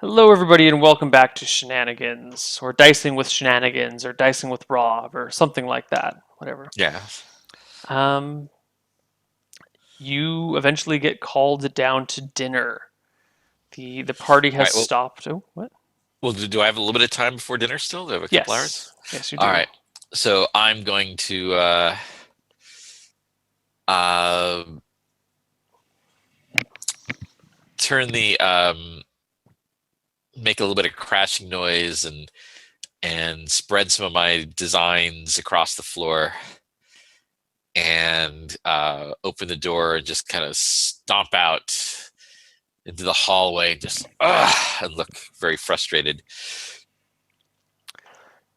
Hello, everybody, and welcome back to Shenanigans, or Dicing with Shenanigans, or Dicing with Rob, or something like that. Whatever. Yeah. Um, you eventually get called down to dinner. The party All has right. Well, stopped. Oh, what? do I have a little bit of time before dinner still? Do I have a couple hours? Yes, yes, you All do. right. So I'm going to uh, turn the make a little bit of crashing noise and spread some of my designs across the floor and open the door and just kind of stomp out into the hallway, just and look very frustrated.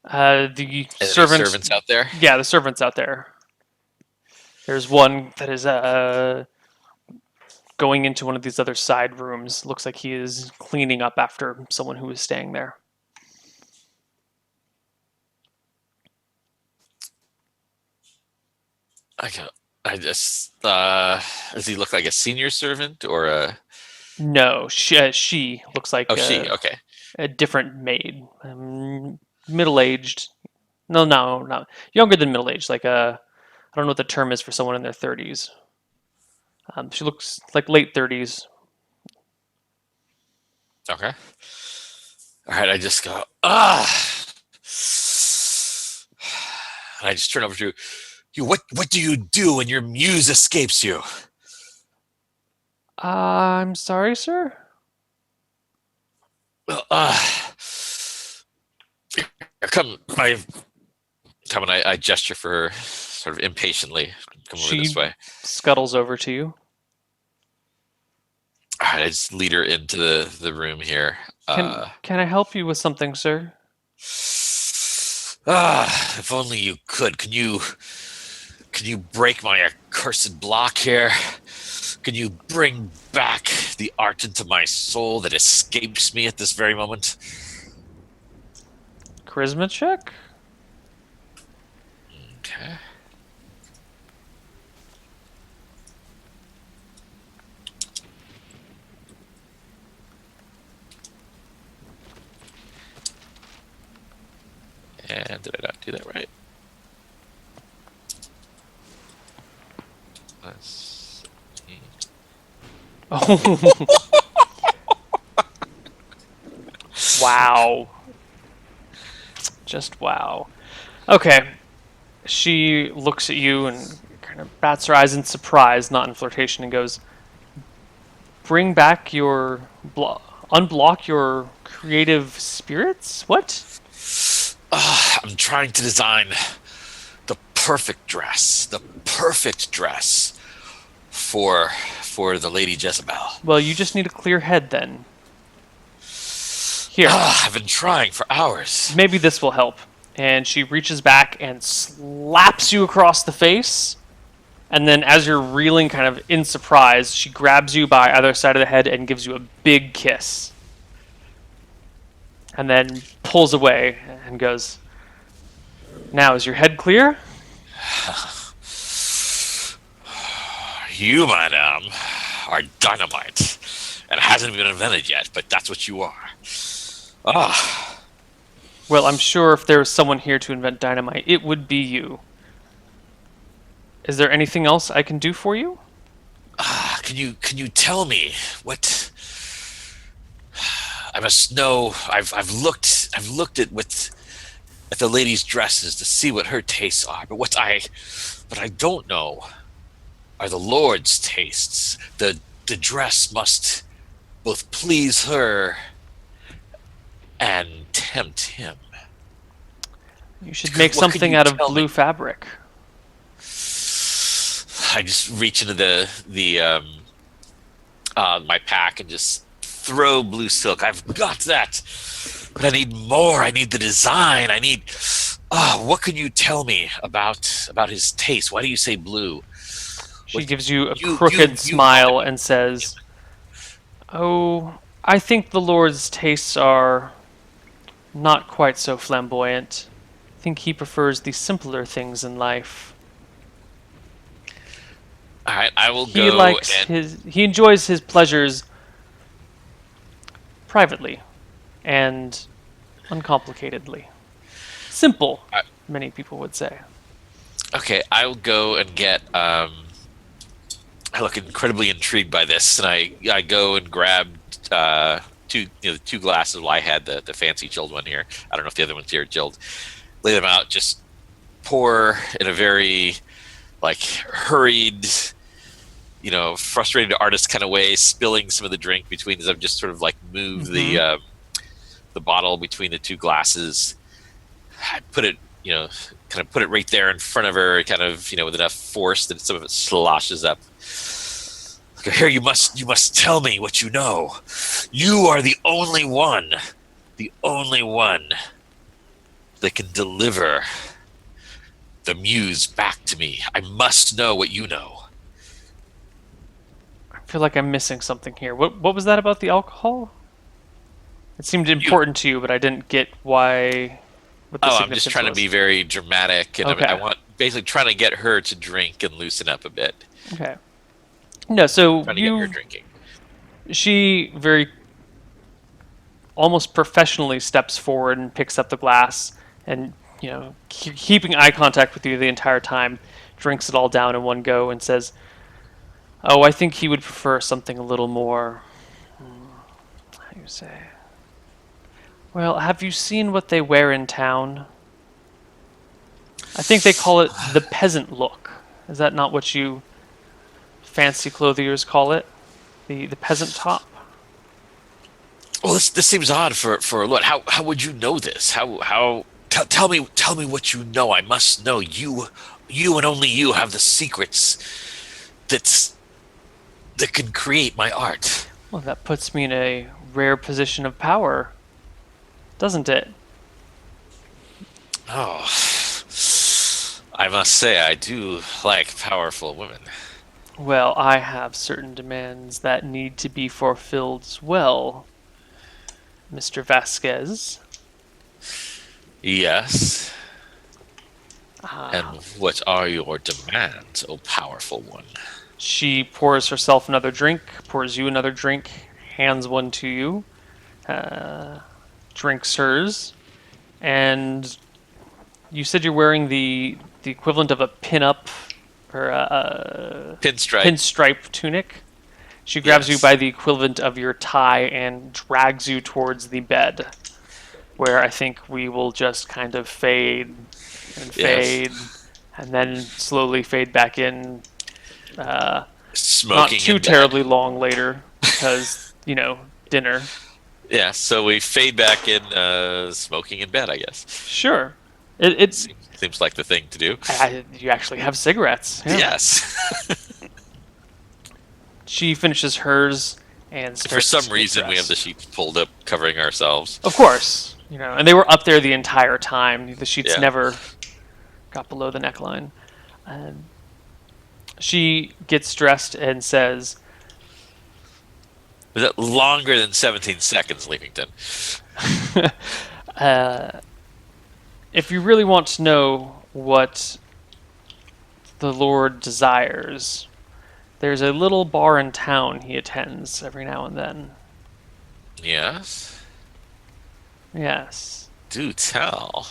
The Any servants, servants out there? yeah, the servants out there. There's one that is going into one of these other side rooms. Looks like he is cleaning up after someone who was staying there. I got. I just. Does he look like a senior servant or a? No, she looks like Oh, she. Okay. a different maid, middle-aged. No, no, no, younger than middle-aged. I don't know what the term is for someone in their 30s. She looks like late 30s. Okay. All right. I just go. Ah. And I just turn over to you. What do you do when your muse escapes you? I'm sorry, sir. Well, come. I gesture for her, sort of impatiently. Come over this She way. scuttles over to you. All right. I just lead her into the room here. Can I help you with something, sir? If only you could. Can you break my accursed block here? Can you bring back the art into my soul that escapes me at this very moment? Charisma check. Okay. And did I not do that right? Let's see. Oh, wow. Just wow. Okay. She looks at you and kind of bats her eyes in surprise, not in flirtation, and goes, "Bring back your unblock your creative spirits? What?" I'm trying to design the perfect dress for for the Lady Jezebel. Well, you just need a clear head then. Here, I've been trying for hours. maybe this will help. And she reaches back and slaps you across the face. And then, as you're reeling kind of in surprise, she grabs you by either side of the head and gives you a big kiss. And then pulls away and goes, "Now, is your head clear?" You, madame, are dynamite. It hasn't been invented yet, but that's what you are. Ah, Well, I'm sure if there was someone here to invent dynamite, it would be you. Is there anything else I can do for you? can you tell me what I must know? I've looked at the ladies' dresses to see what her tastes are, but what I don't know are the Lord's tastes. The dress must both please her and tempt him. You should make What can something you out of tell me? blue fabric. I just reach into the my pack and just throw blue silk. I've got that, but I need more. I need the design. I need. What can you tell me about his taste? Why do you say blue? She What gives you a you crooked you know smile him? and says, "Oh, I think the Lord's tastes are not quite so flamboyant. I think he prefers the simpler things in life. All right, I will He go likes and his he enjoys his pleasures privately. and uncomplicatedly. Simple, I, many people would say. okay, I will go and get. I look incredibly intrigued by this, and I go and grab the two glasses. Well, I had the fancy chilled one here. I don't know if the other one's here chilled. Lay them out. Just pour in a very like hurried, frustrated artist kind of way, spilling some of the drink between as I've just sort of like moved Mm-hmm. the bottle between the two glasses. I put it, kind of put it right there in front of her, kind of, with enough force that some of it sloshes up. Here, you must tell me what you know. You are the only one that can deliver the muse back to me. I must know what you know. I feel like I'm missing something here. What was that about the alcohol? It seemed You, important to you, but I didn't get why. What the I'm just significance trying to was. be very dramatic, and I Okay. want basically trying to get her to drink and loosen up a bit. Okay. No, so Trying to get her drinking. she very almost professionally steps forward and picks up the glass and, keeping eye contact with you the entire time, drinks it all down in one go and says, "Oh, I think he would prefer something a little more, how do you say? Well, have you seen what they wear in town? I think they call it the peasant look. Is that not what you fancy clothiers call it? The peasant top?" Well, this seems odd for a look. How would you know this? Tell me what you know. I must know. You and only you have the secrets that's that can create my art. Well, that puts me in a rare position of power, doesn't it? Oh, I must say I do like powerful women. Well, I have certain demands that need to be fulfilled as well, Mr. Vasquez. Yes. And Ah, what are your demands, O powerful one? she pours herself another drink, pours you another drink, hands one to you, uh, drinks hers, and you said you're wearing the equivalent of a pin-up or a Pinstripe. pinstripe tunic. She grabs you Yes. by the equivalent of your tie and drags you towards the bed, where I think we will just kind of fade and Yes. fade, and then slowly fade back in. Not Smoking too in bed. terribly long later, because dinner. Yeah, so we fade back in smoking in bed, I guess. Sure, it Seems like the thing to do. you actually have cigarettes. Yeah. Yes. She finishes hers and For starts some to get reason, we have the dressed. sheets pulled up, covering ourselves. Of course, and they were up there the entire time. The sheets Yeah. never got below the neckline. Um, she gets dressed and says, Was it longer than 17 seconds, Leamington? "If you really want to know what the Lord desires, there's a little bar in town he attends every now and then. Yes. Yes, Do tell.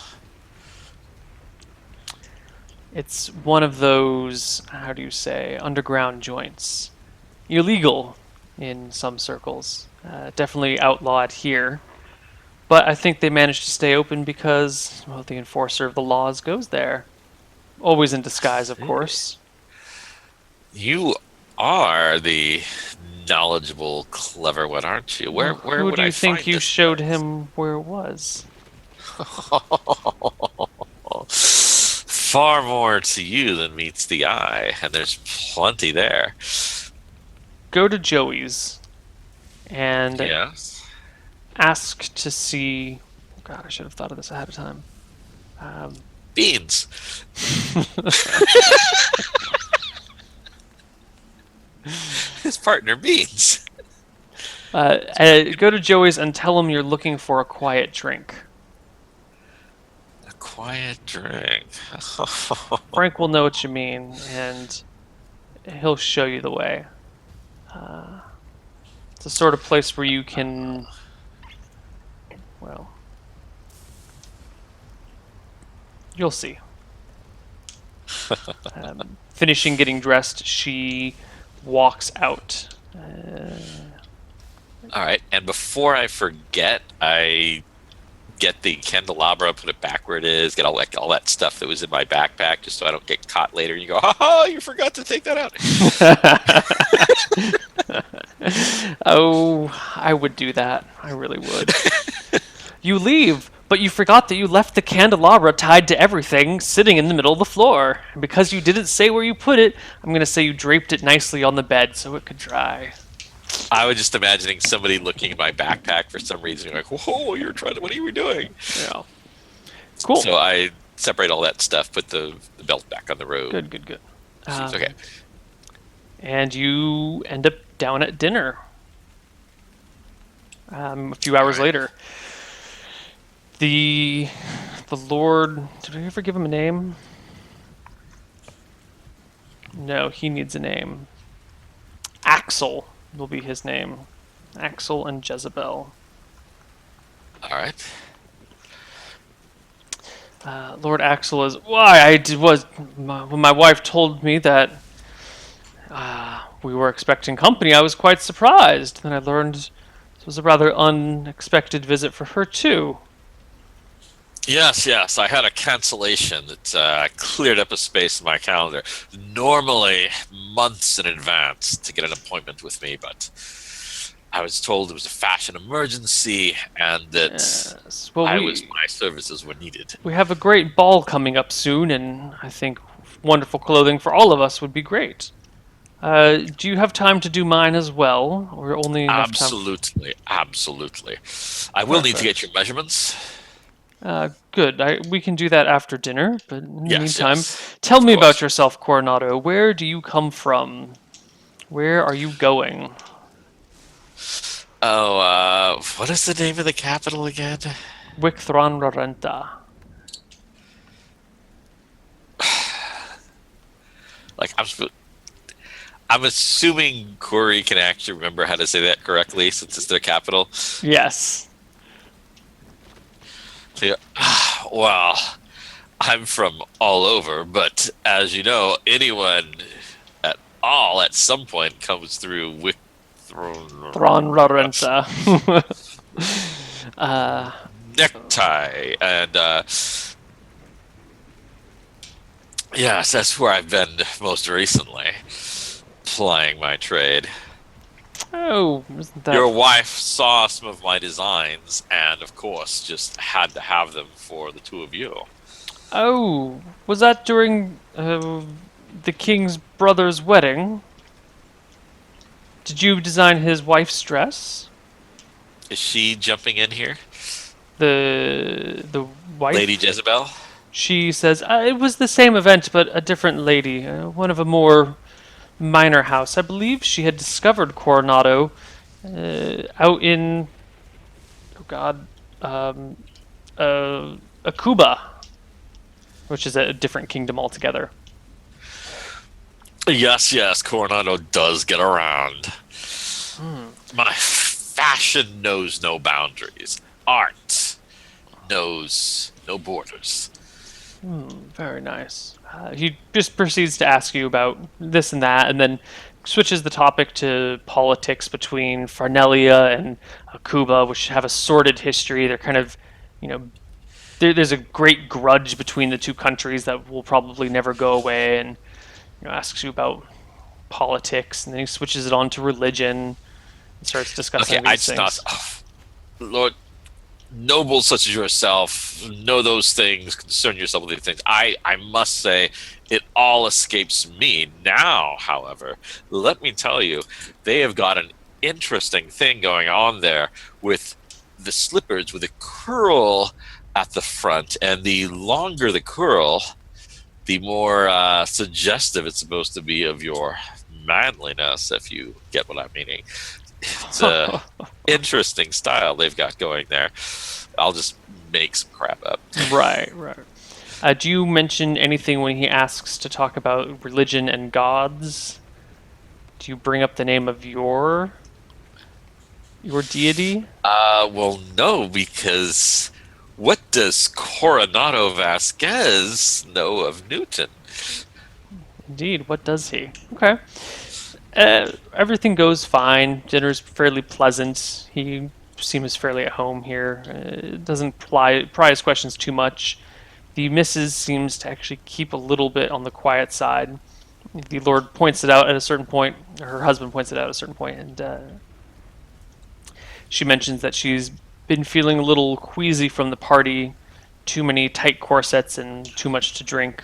it's one of those, how do you say, underground joints. Illegal in some circles. Definitely outlawed here. But I think they managed to stay open because, well, the enforcer of the laws goes there. Always in disguise, of course. You are the knowledgeable, clever one, aren't you? Where Well, where who would do I you find think you this showed place? him where it was? Far more to you than meets the eye, and there's plenty there. Go to Joey's and Yes. ask to see. God, I should have thought of this ahead of time. Um, Beans. His partner, Beans. go to Joey's and tell him you're looking for a quiet drink. A quiet drink. Frank will know what you mean, and he'll show you the way. It's the sort of place where you can You'll see. Finishing getting dressed, she walks out. All right, and before I forget, I get the candelabra, put it back where it is, get all that stuff that was in my backpack, just so I don't get caught later. And you go, ha, you forgot to take that out. Oh, I would do that. I really would. You leave, but you forgot that you left the candelabra tied to everything sitting in the middle of the floor. And because you didn't say where you put it, I'm going to say you draped it nicely on the bed so it could dry. I was just imagining somebody looking at my backpack for some reason, like, whoa, what are you doing? Yeah. Cool. So I separate all that stuff, put the belt back on the road. Good. Seems okay. And you end up down at dinner. A few hours later. The Lord... Did I ever give him a name? No, he needs a name. Axel will be his name. Axel and Jezebel. All right. Lord Axel is... When my wife told me that we were expecting company, I was quite surprised. Then I learned this was a rather unexpected visit for her, too. Yes. I had a cancellation that cleared up a space in my calendar. Normally, months in advance to get an appointment with me, but I was told it was a fashion emergency and that my services were needed. We have a great ball coming up soon, and I think wonderful clothing for all of us would be great. Do you have time to do mine as well, or only enough Absolutely. I will need to get your measurements. Good. We can do that after dinner, but in the meantime, yes. Tell me about yourself, Coronado. Where do you come from? Where are you going? Oh, what is the name of the capital again? Wicthron Rarenta. Like, I'm assuming Corey can actually remember how to say that correctly since it's their capital. Yes. Well, I'm from all over, but as you know, anyone at all at some point comes through Thron Rarenta. Necktie, and yes, that's where I've been most recently, plying my trade. Oh, isn't that... Your wife saw some of my designs and, of course, just had to have them for the two of you. Oh, was that during the king's brother's wedding? Did you design his wife's dress? Is she jumping in here? The wife? Lady Jezebel? She says, it was the same event, but a different lady. One of a more minor house. I believe she had discovered Coronado out in... Oh, God. Akuba, which is a different kingdom altogether. Yes, Coronado does get around. My fashion knows no boundaries. Art knows no borders. Very nice. He just proceeds to ask you about this and that, and then switches the topic to politics between Farnelia and Akuba, which have a sordid history. They're kind of, there's a great grudge between the two countries that will probably never go away, and asks you about politics, and then he switches it on to religion and starts discussing these things. Lord, nobles such as yourself know those things, concern yourself with these things. I must say, it all escapes me now, however. Let me tell you, they have got an interesting thing going on there with the slippers with a curl at the front, and the longer the curl, the more suggestive it's supposed to be of your manliness, if you get what I'm meaning. It's an interesting style they've got going there. I'll just make some crap up. Right. Do you mention anything when he asks to talk about religion and gods? Do you bring up the name of your deity? Well, no, because What does Coronado Vasquez know of Newton? Indeed, what does he? Okay. Everything goes fine. Dinner's fairly pleasant. He seems fairly at home here. Doesn't pry his questions too much. The missus seems to actually keep a little bit on the quiet side. The Lord points it out at a certain point. Her husband points it out at a certain point, and she mentions that she's been feeling a little queasy from the party, too many tight corsets and too much to drink.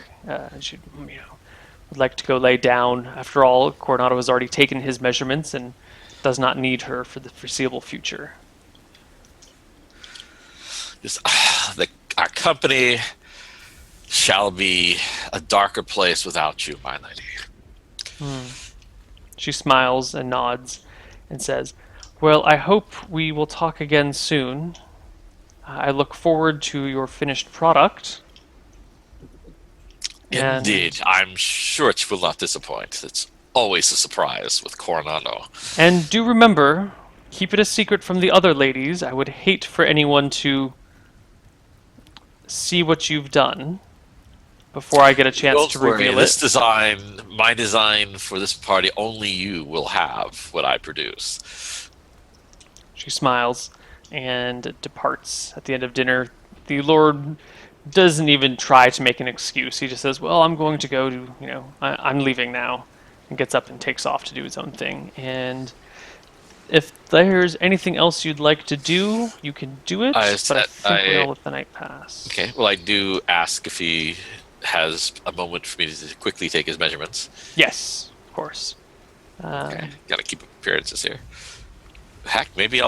She, would like to go lay down. After all, Coronado has already taken his measurements and does not need her for the foreseeable future. This, our company shall be a darker place without you, my lady. She smiles and nods and says, "Well, I hope we will talk again soon. I look forward to your finished product." Indeed, I'm sure it will not disappoint. It's always a surprise with Coronado. And do remember, keep it a secret from the other ladies. I would hate for anyone to see what you've done before I get a chance Don't to worry, reveal this it. design, my design for this party, only you will have what I produce. She smiles and departs at the end of dinner. The Lord doesn't even try to make an excuse. He just says, "Well, I'm going to go to, I'm leaving now," and gets up and takes off to do his own thing. And if there's anything else you'd like to do, you can do I it, but I said, think we're going to let the night pass. okay, well, I do ask if he has a moment for me to quickly take his measurements. Yes, of course. Okay, gotta keep appearances here. Heck, maybe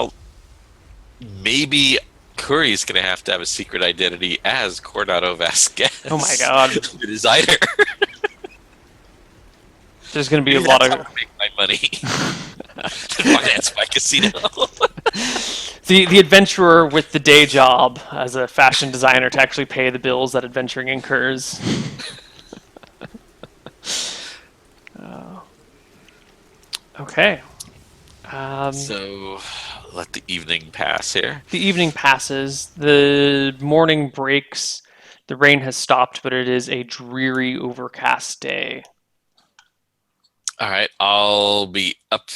Curry's gonna have to have a secret identity as Coronado Vasquez. Oh my god. The designer. There's going to be a Maybe lot that's of... how I make my money. Finance my casino. The adventurer with the day job as a fashion designer to actually pay the bills that adventuring incurs. Okay. So let the evening pass here. The evening passes. The morning breaks. The rain has stopped, but it is a dreary, overcast day. All right, I'll be up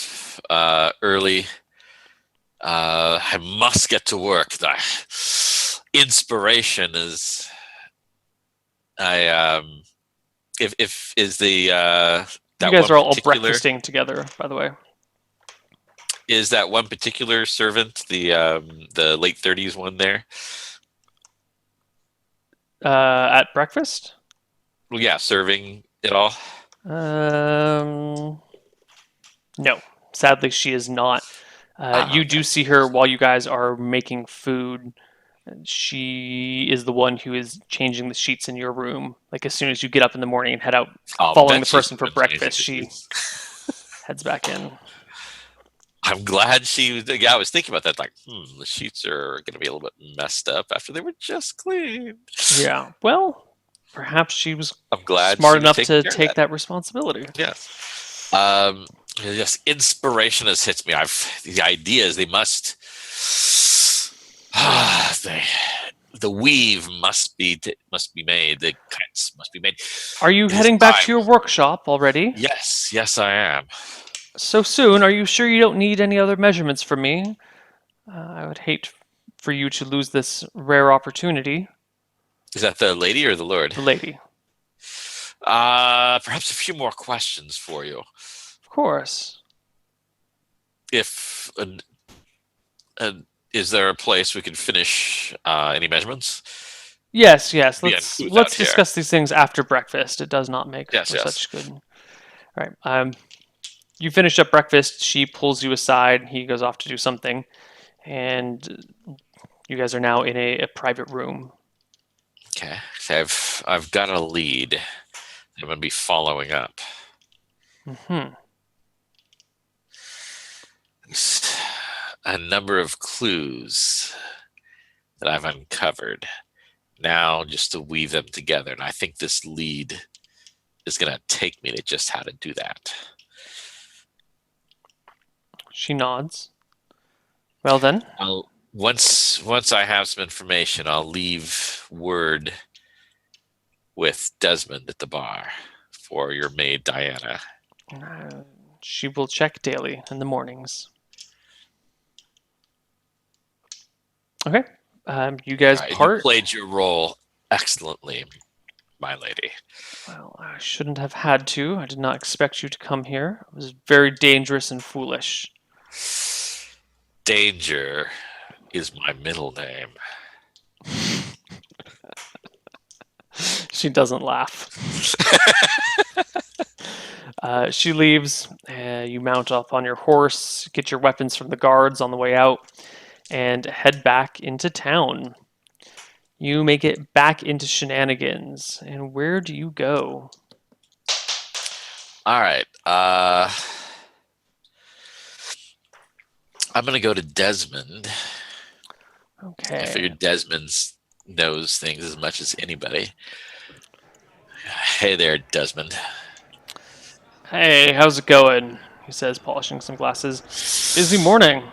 early. I must get to work. The inspiration is I if is the You that guys one are all particular breakfasting together, by the way. is that one particular servant the late 30s one there. At breakfast? Well, yeah, serving it all. Um, no. Sadly, she is not. You Okay. do see her while you guys are making food. She is the one who is changing the sheets in your room. Like as soon as you get up in the morning and head out, I'll following the bet she's person the for one changing breakfast, the she sheets. heads back in. I'm glad she. Yeah, I was thinking about that. Like, the sheets are going to be a little bit messed up after they were just cleaned. Yeah. Well, perhaps she was I'm glad smart she was enough taking to care of take that. that responsibility. Yes. Just inspiration has hit me. The ideas they must. They, the weave must be made. The kinds must be made. Are you It is heading back to time. your workshop already? Yes, I am. So soon? Are you sure you don't need any other measurements from me? I would hate for you to lose this rare opportunity. Is that the lady or the lord? The lady. Perhaps a few more questions for you. Of course. If is there a place we can finish any measurements? Yes. Yeah, Let's who's out let's here? discuss these things after breakfast. It does not make Yes, for yes. such good. All right. You finish up breakfast. She pulls you aside. He goes off to do something, and you guys are now in a private room. Okay. So I've got a lead. I'm going to be following up. Hmm. A number of clues that I've uncovered. Now, just to weave them together, and I think this lead is going to take me to just how to do that. She nods. Well then, Once I have some information, I'll leave word with Desmond at the bar for your maid Diana. Uh, she will check daily in the mornings. Okay. You guys You part. played your role excellently, my lady. Well, I shouldn't have had to. I did not expect you to come here. It was very dangerous and foolish. Danger is my middle name. She doesn't laugh. She leaves. You mount up on your horse, get your weapons from the guards on the way out, and head back into town. You make it back into Shenanigans. And where do you go? All right. I'm gonna go to Desmond. I Okay. figured Desmond knows things as much as anybody. Hey there, Desmond. Hey, how's it going? He says, polishing some glasses. Busy morning.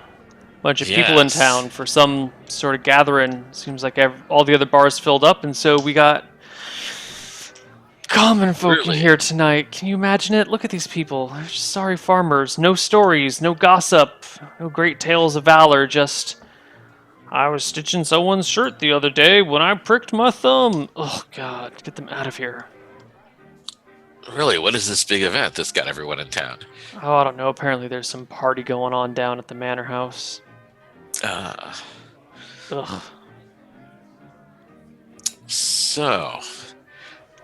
Bunch of people in Yes. town for some sort of gathering. Seems like all the other bars filled up, and so we got common folk in Really? here tonight. Can you imagine it? Look at these people. They're just sorry farmers. No stories, no gossip, no great tales of valor. Just, I was stitching someone's shirt the other day when I pricked my thumb. Oh, God. Get them out of here. Really? What is this big event that's got everyone in town? Oh, I don't know. Apparently there's some party going on down at the manor house. Uh, Ugh. so,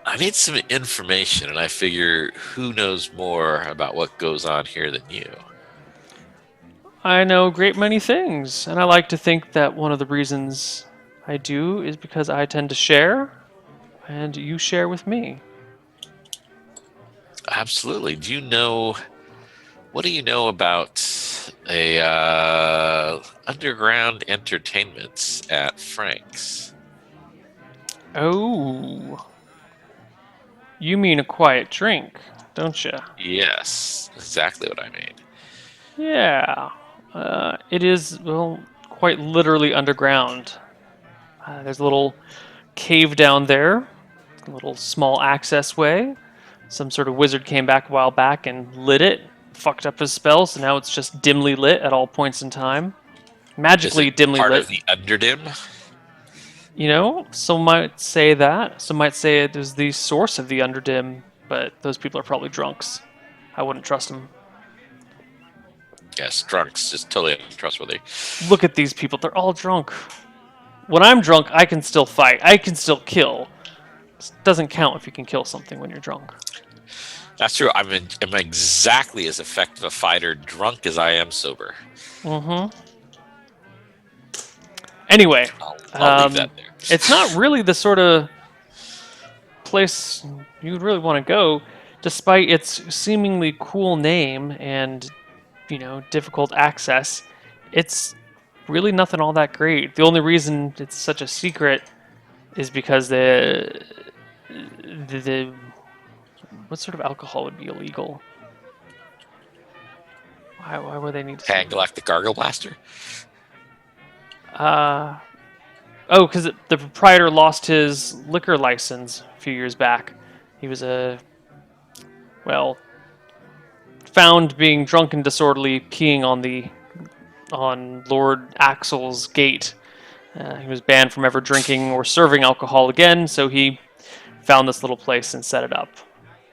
I need some information, and I figure who knows more about what goes on here than you? I know a great many things, and I like to think that one of the reasons I do is because I tend to share, and you share with me. Absolutely. What do you know about a underground entertainments at Frank's? Oh, you mean a quiet drink, don't you? Yes, exactly what I mean. Yeah, it is, well, quite literally underground. There's a little cave down there, a little small access way. Some sort of wizard came back a while back and lit it, fucked up his spell, so now it's just dimly lit at all points in time. Is it Magically dimly part lit. of the Underdim? You know, some might say that. Some might say it is the source of the Underdim, but those people are probably drunks. I wouldn't trust them. Yes, drunks, just totally untrustworthy. Look at these people. They're all drunk. When I'm drunk, I can still fight. I can still kill. It doesn't count if you can kill something when you're drunk. That's true. I'm exactly as effective a fighter drunk as I am sober. Mm-hmm. Anyway, I'll leave that there. it's not really the sort of place you would really want to go, despite its seemingly cool name and, difficult access. It's really nothing all that great. The only reason it's such a secret is because the what sort of alcohol would be illegal? Why would they need to say Galactic Gargle Blaster? that? Oh, because the proprietor lost his liquor license a few years back. He was found being drunk and disorderly, peeing on Lord Axel's gate. He was banned from ever drinking or serving alcohol again, so he found this little place and set it up.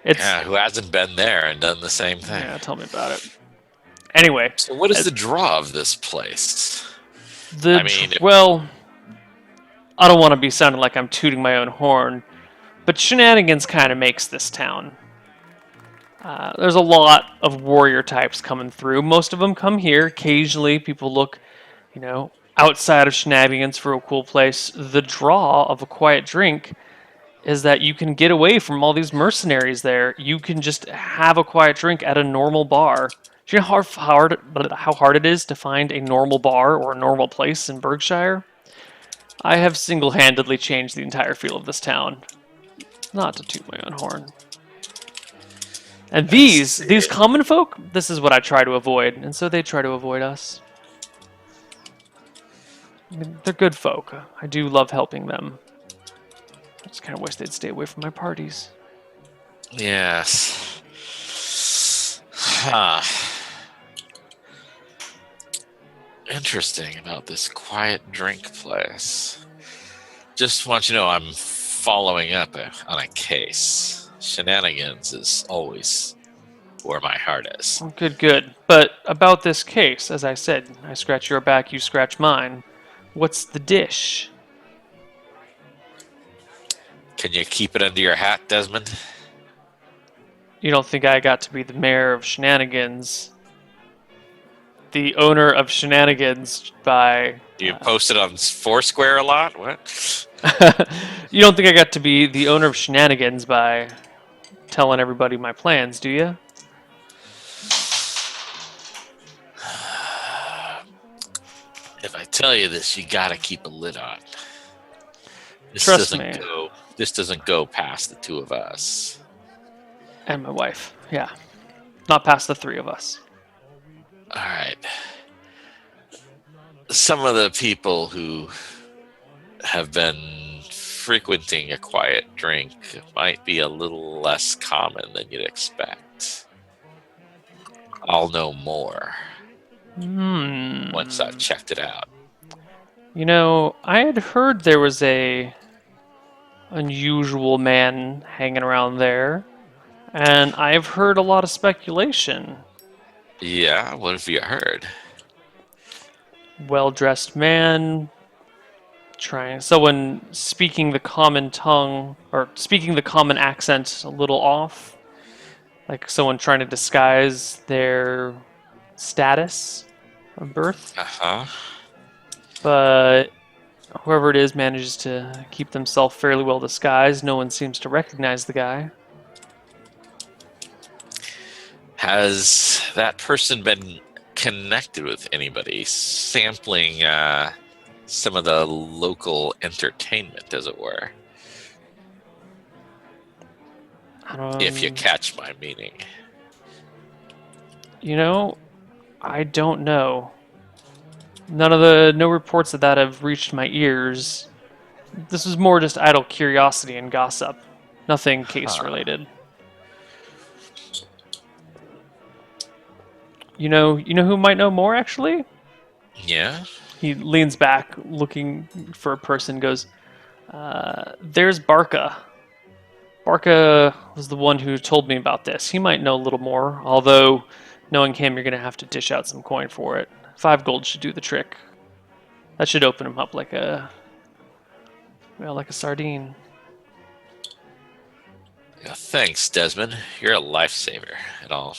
Yeah, who hasn't been there and done the same thing? Yeah, tell me about it. Anyway, So, what is the draw of this place? well, I don't want to be sounding like I'm tooting my own horn, but Shenanigans kind of makes this town. There's a lot of warrior types coming through. Most of them come here. Occasionally, people look, outside of Shenanigans for a cool place. The draw of a quiet drink is that you can get away from all these mercenaries there. You can just have a quiet drink at a normal bar. Do you know how hard it is to find a normal bar or a normal place in Berkshire? I have single-handedly changed the entire feel of this town. Not to toot my own horn. And these common folk, this is what I try to avoid, and so they try to avoid us. I mean, they're good folk. I do love helping them. I just kind of wish they'd stay away from my parties. Yes. Huh. Interesting about this quiet drink place. Just want you to know I'm following up on a case. Shenanigans is always where my heart is. Oh, good, good. But about this case, as I said, I scratch your back, you scratch mine. What's the dish? Can you keep it under your hat, Desmond? You don't think I got to be the mayor of Shenanigans, the owner of Shenanigans by. You post it on Foursquare a lot? What? You don't think I got to be the owner of Shenanigans by telling everybody my plans, do you? If I tell you this, you gotta keep a lid on. Trust me. This doesn't go past the two of us. And my wife, yeah. Not past the three of us. All right. Some of the people who have been frequenting a quiet drink might be a little less common than you'd expect. I'll know more once I've checked it out. You know, I had heard there was a unusual man hanging around there, and I've heard a lot of speculation. Yeah, what have you heard? Well-dressed man, someone speaking the common tongue, or speaking the common accent a little off, like someone trying to disguise their status of birth. Uh-huh. But whoever it is manages to keep themselves fairly well disguised. No one seems to recognize the guy. Has that person been connected with anybody, sampling some of the local entertainment, as it were? If you catch my meaning. You know, I don't know. No reports of that have reached my ears. This was more just idle curiosity and gossip. Nothing case related. You know who might know more actually? Yeah? He leans back looking for a person, goes, there's Barca. Barca was the one who told me about this. He might know a little more, although knowing him, you're going to have to dish out some coin for it. 5 gold should do the trick. That should open him up like a sardine. Yeah, thanks, Desmond. You're a lifesaver. And I'll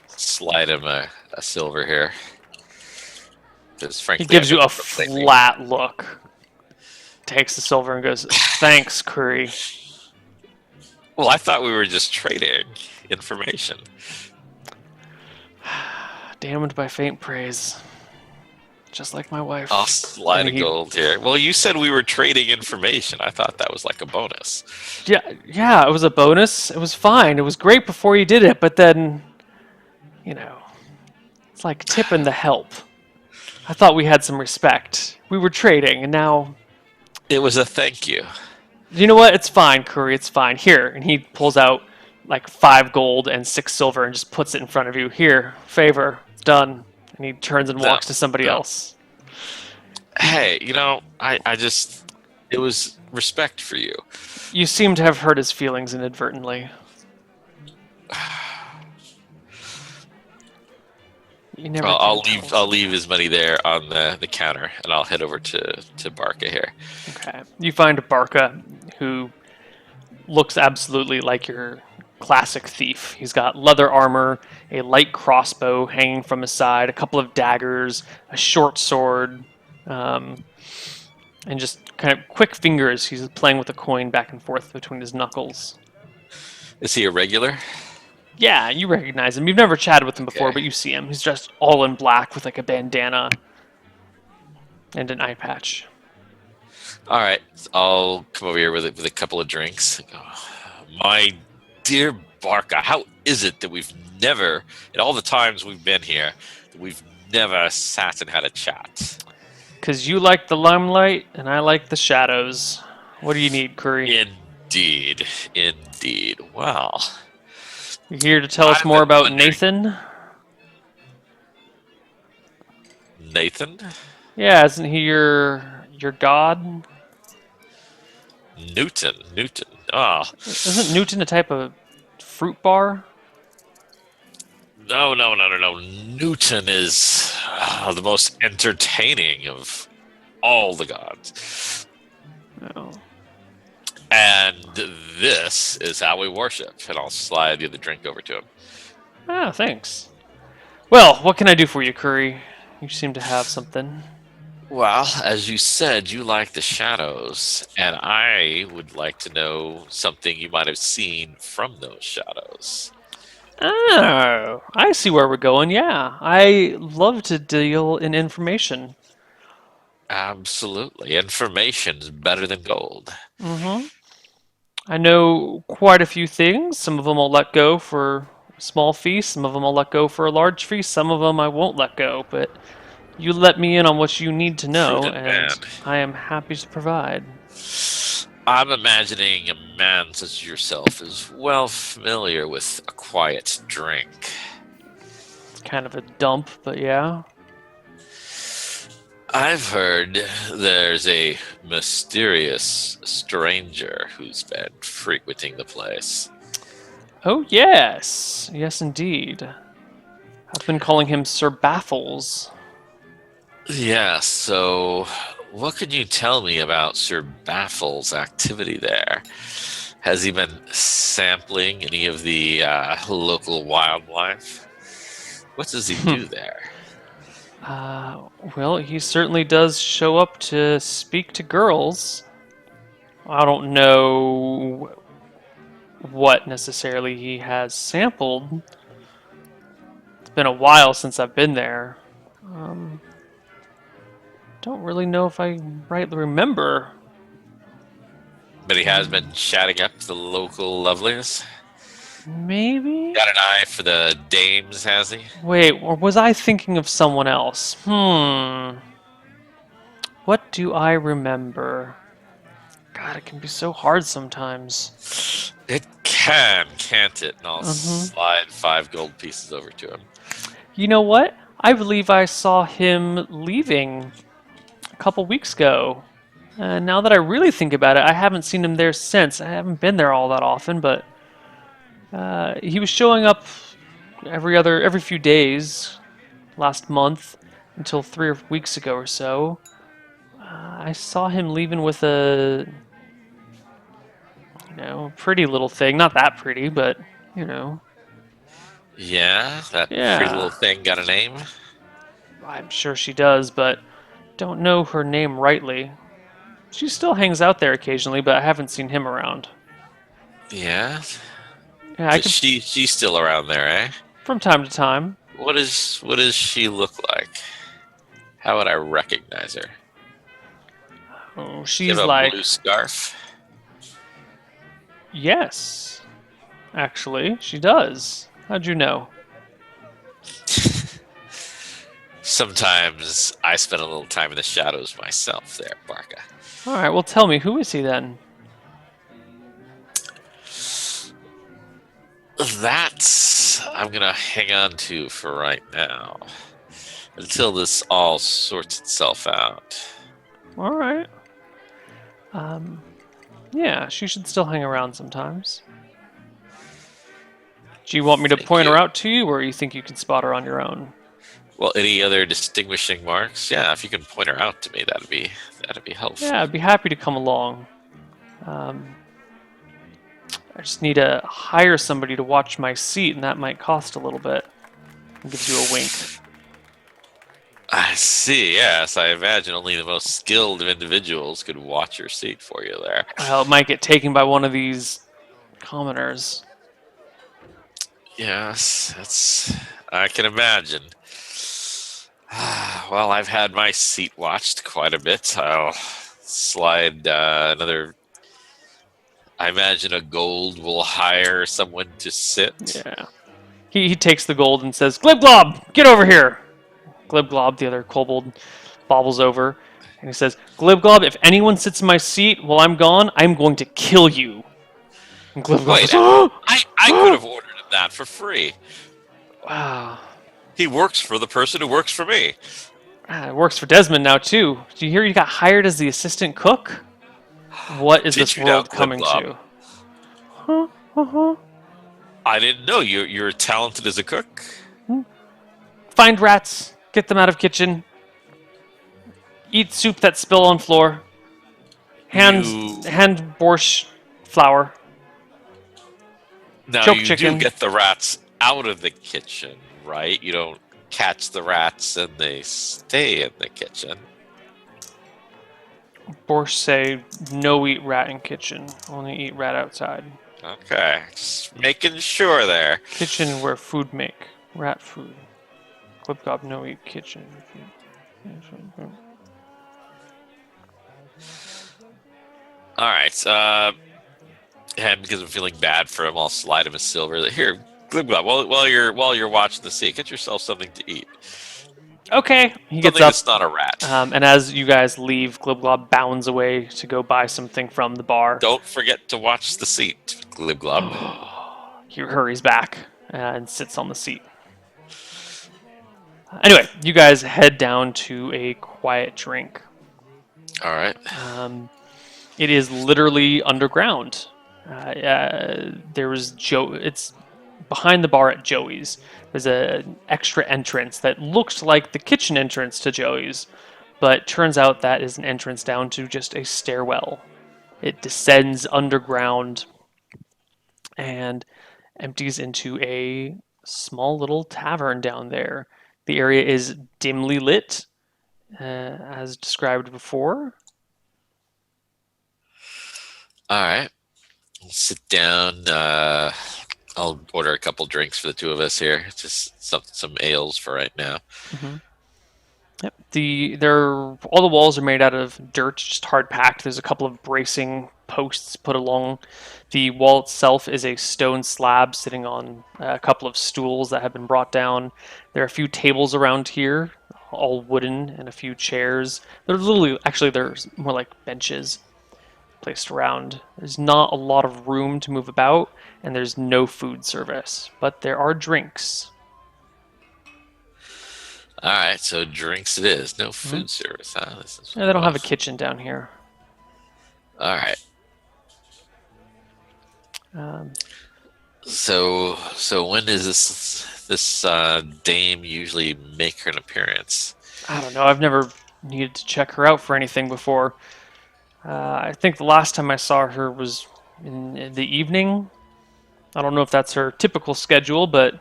slide him a silver here. Because frankly, he gives you a flat look. Takes the silver and goes, thanks, Curry. Well, I thought we were just trading information. Damned by faint praise. Just like my wife. I'll slide a gold here. Well, you said we were trading information. I thought that was like a bonus. Yeah, it was a bonus. It was fine. It was great before you did it, but then, it's like tipping the help. I thought we had some respect. We were trading, and now... It was a thank you. You know what? It's fine, Curry. It's fine. Here. And he pulls out like 5 gold and 6 silver and just puts it in front of you. Here, favor. Done. And he turns and walks to somebody else. Hey, I just... It was respect for you. You seem to have hurt his feelings inadvertently. I'll leave his money there on the counter, and I'll head over to Barca here. Okay. You find Barca, who looks absolutely like your classic thief. He's got leather armor, a light crossbow hanging from his side, a couple of daggers, a short sword, and just kind of quick fingers. He's playing with a coin back and forth between his knuckles. Is he a regular? Yeah, you recognize him. You've never chatted with him before, but you see him. He's dressed all in black with like a bandana and an eye patch. All right, I'll come over here with a couple of drinks. My dear Barca, how is it that we've never, in all the times we've been here, that we've never sat and had a chat? 'Cause you like the limelight and I like the shadows. What do you need, Curry? Indeed, indeed. Well, You here to tell us I've more been about wondering, Nathan? Nathan? Yeah, isn't he your god? Newton. Ah, Isn't Newton a type of fruit bar? no. Newton is the most entertaining of all the gods. No. And this is how we worship. And I'll slide the other drink over to him. Ah, thanks. Well, what can I do for you, Curry? You seem to have something. Well, as you said, you like the shadows, and I would like to know something you might have seen from those shadows. Oh, I see where we're going. Yeah, I love to deal in information. Absolutely. Information is better than gold. Mm-hmm. I know quite a few things. Some of them I'll let go for a small fee. Some of them I'll let go for a large fee. Some of them I won't let go. But you let me in on what you need to know, Prudent man. and I am happy to provide. I'm imagining a man such as yourself is well familiar with a quiet drink. It's kind of a dump, but yeah. I've heard there's a mysterious stranger who's been frequenting the place. Oh, yes. Yes, indeed. I've been calling him Sir Baffles. Yeah, so what can you tell me about Sir Baffle's activity there? Has he been sampling any of the local wildlife? What does he do there? Well, he certainly does show up to speak to girls. I don't know what necessarily he has sampled. It's been a while since I've been there. Um, don't really know if I rightly remember. But he has been chatting up the local lovelies. Maybe? Got an eye for the dames, has he? Wait, or was I thinking of someone else? What do I remember? God, it can be so hard sometimes. It can, can't it? And I'll Mm-hmm. slide 5 gold pieces over to him. You know what? I believe I saw him leaving a couple weeks ago. Now that I really think about it, I haven't seen him there since. I haven't been there all that often, but he was showing up every few days last month until 3 weeks ago or so. I saw him leaving with a, pretty little thing. Not that pretty, but you know. Yeah, that pretty little Yeah, thing got a name? I'm sure she does, but don't know her name rightly. She still hangs out there occasionally, but I haven't seen him around. Yeah. Yeah, I Is could she's still around there, eh? from time to time. What does she look like? How would I recognize her? Oh, Does she have she's a like, blue scarf? yes, actually, she does. How'd you know? Sometimes I spend a little time in the shadows myself there, Barca. All right, well, tell me, who is he then? That's I'm gonna hang on to for right now. Until this all sorts itself out. All right. Um, yeah, she should still hang around sometimes. Do you want me to Thank point her you. out to you, or you think you can spot her on your own? Well, any other distinguishing marks? Yeah, if you can point her out to me, that'd be helpful. Yeah, I'd be happy to come along. Um, I just need to hire somebody to watch my seat, and that might cost a little bit. He gives you a wink. I see, yes. I imagine only the most skilled of individuals could watch your seat for you there. Well, it might get taken by one of these commoners. Yes, I can imagine. Well, I've had my seat watched quite a bit. I'll slide another. I imagine a gold will hire someone to sit. Yeah. He takes the gold and says, Glib Glob, get over here! Glib Glob, the other kobold, bobbles over, and he says, "Glibglob, if anyone sits in my seat while I'm gone, I'm going to kill you." And Glibglob Wait, goes, "Oh, I could have ordered him that for free. wow. He works for the person who works for me. It works for Desmond now too. Do you hear you got hired as the assistant cook? What is Did this you now, world coming Glibglob? to?" Huh? Uh-huh. I didn't know you're talented as a cook. Find rats, get them out of kitchen, eat soup that spill on floor, You hand borscht flour, now choke you do chicken, get the rats out of the kitchen, right? You don't catch the rats and they stay in the kitchen. borscht say no eat rat in kitchen, only eat rat outside. Okay, just making sure there. Kitchen where food make, rat food. Glibgob no eat kitchen. All right. And because I'm feeling bad for him, I'll slide him a silver. Here, Glibglob, while you're watching the sea, get yourself something to eat. Okay, he gets Something up, that's not a rat. and as you guys leave, Glibglob bounds away to go buy something from the bar. Don't forget to watch the seat, Glibglob. He hurries back and sits on the seat. Anyway, you guys head down to a quiet drink. All right. It is literally underground. There was Joe. It's behind the bar at Joey's. There's an extra entrance that looks like the kitchen entrance to Joey's, but turns out that is an entrance down to just a stairwell. It descends underground and empties into a small little tavern down there. The area is dimly lit, as described before. All right. Sit down. I'll order a couple drinks for the two of us here. Just some ales for right now. Mm-hmm. Yep. All the walls are made out of dirt, just hard packed. There's a couple of bracing posts put along. The wall itself is a stone slab sitting on a couple of stools that have been brought down. There are a few tables around here, all wooden, and a few chairs. There's more like benches placed around. There's not a lot of room to move about, and there's no food service, but there are drinks. All right, so drinks it is. No food service, huh? This is Yeah, they don't have a rough. kitchen down here. All right. Um, So when does this dame usually make her appearance? I don't know. I've never needed to check her out for anything before. I think the last time I saw her was in the evening. I don't know if that's her typical schedule, but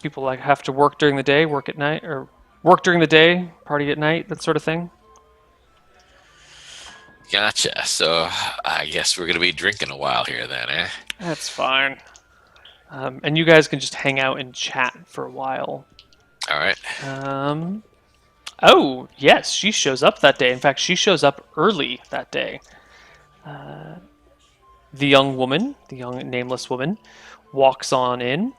people like have to work during the day, work at night, or work during the day, party at night, that sort of thing. Gotcha. So I guess we're gonna be drinking a while here then, eh? That's fine. And you guys can just hang out and chat for a while. All right. Oh, yes, she shows up that day. In fact, she shows up early that day. The young nameless woman, walks on in,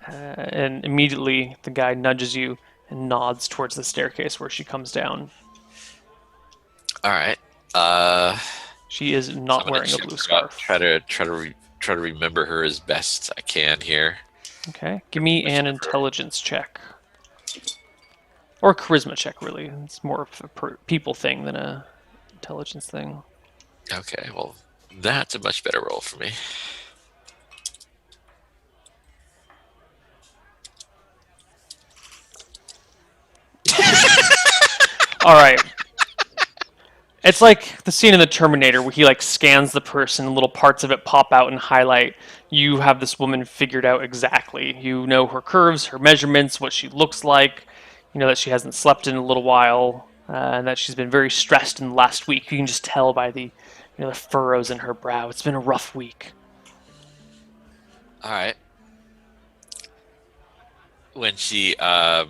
and immediately the guy nudges you and nods towards the staircase where she comes down. All right. She is So I'm not gonna wearing a check blue her out, scarf. try to remember her as best I can here. Okay, give me an intelligence check. Or charisma check, really. It's more of a people thing than a intelligence thing. Okay, well, that's a much better roll for me. All right. It's like the scene in the Terminator where he like scans the person and little parts of it pop out and highlight. You have this woman figured out exactly. You know her curves, her measurements, what she looks like. You know that she hasn't slept in a little while, and that she's been very stressed in the last week. You can just tell by the furrows in her brow. It's been a rough week. All right. When I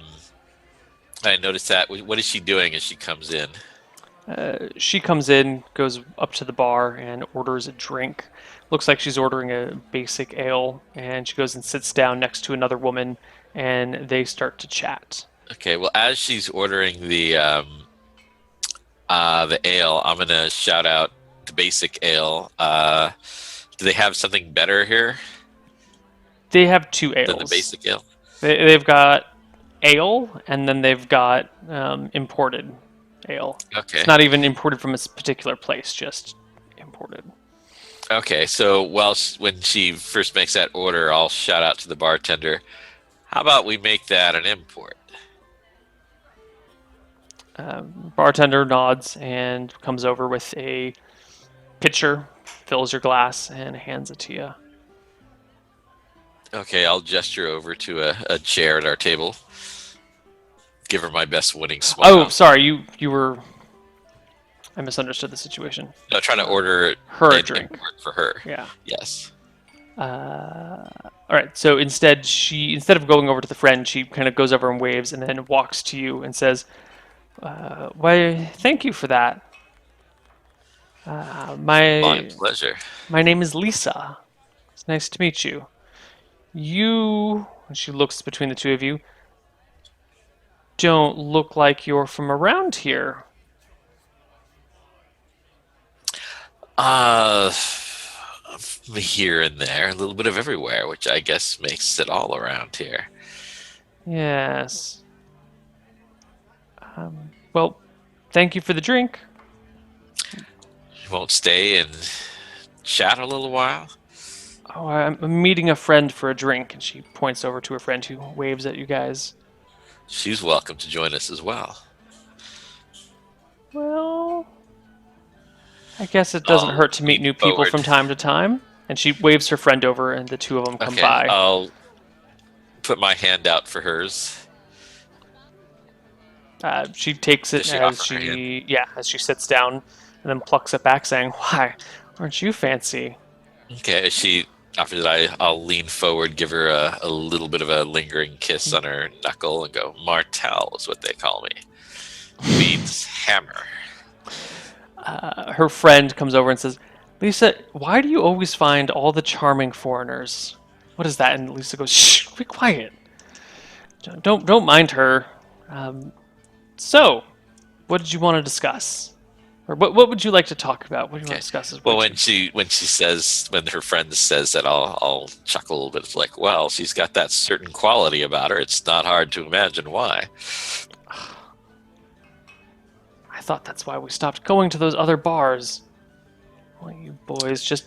noticed that. What is she doing as she comes in? She comes in, goes up to the bar, and orders a drink. Looks like she's ordering a basic ale, and she goes and sits down next to another woman, and they start to chat. Okay, well, as she's ordering the The ale. I'm gonna shout out the basic ale. Do they have something better here They have two than the ales. basic ale? They've got ale, and then they've got imported ale. It's Okay. not even imported from a particular place, just imported. Okay. So, well, when she first makes that order, I'll shout out to the bartender. How about we make that an import? Bartender nods and comes over with a pitcher, fills your glass, and hands it to you. Okay, I'll gesture over to a chair at our table. Give her my best winning Oh, smile. sorry, you were. I misunderstood the situation. No, trying to order Her a an drink. import for her. Yeah. Yes. All right. So instead of going over to the friend, she kind of goes over and waves, and then walks to you and says, "Why, thank you for that. My My pleasure. my name is Lisa. It's nice to meet you. You." And she looks between the two of you. Don't look like you're from around here. Uh, here and there, a little bit of everywhere, which I guess makes it all around here. Yes. Well, thank you for the drink. You won't stay and chat a little while? Oh, I'm meeting a friend for a drink, and she points over to her friend who waves at you guys. She's welcome to join us as well. Well, I guess it doesn't I'll hurt to meet lean new people forward. from time to time. And she waves her friend over, and the two of them come Okay, by. I'll put my hand out for hers. She takes Does it she as offer her hand? as she sits down, and then plucks it back, saying, "Why, aren't you fancy?" Okay, as she offers it, I'll lean forward, give her a little bit of a lingering kiss on her knuckle, and go, Martel is what they call me. Means hammer. Her friend comes over and says, "Lisa, why do you always find all the charming foreigners?" What is that? And Lisa goes, "Shh, be quiet. Don't mind her." So, what did you want to discuss? Or what would you like to talk about? What do you want Okay. to discuss? Well, when her friend says that, I'll chuckle a little bit. It's like, well, she's got that certain quality about her. It's not hard to imagine why. I thought that's why we stopped going to those other bars. Well, you boys just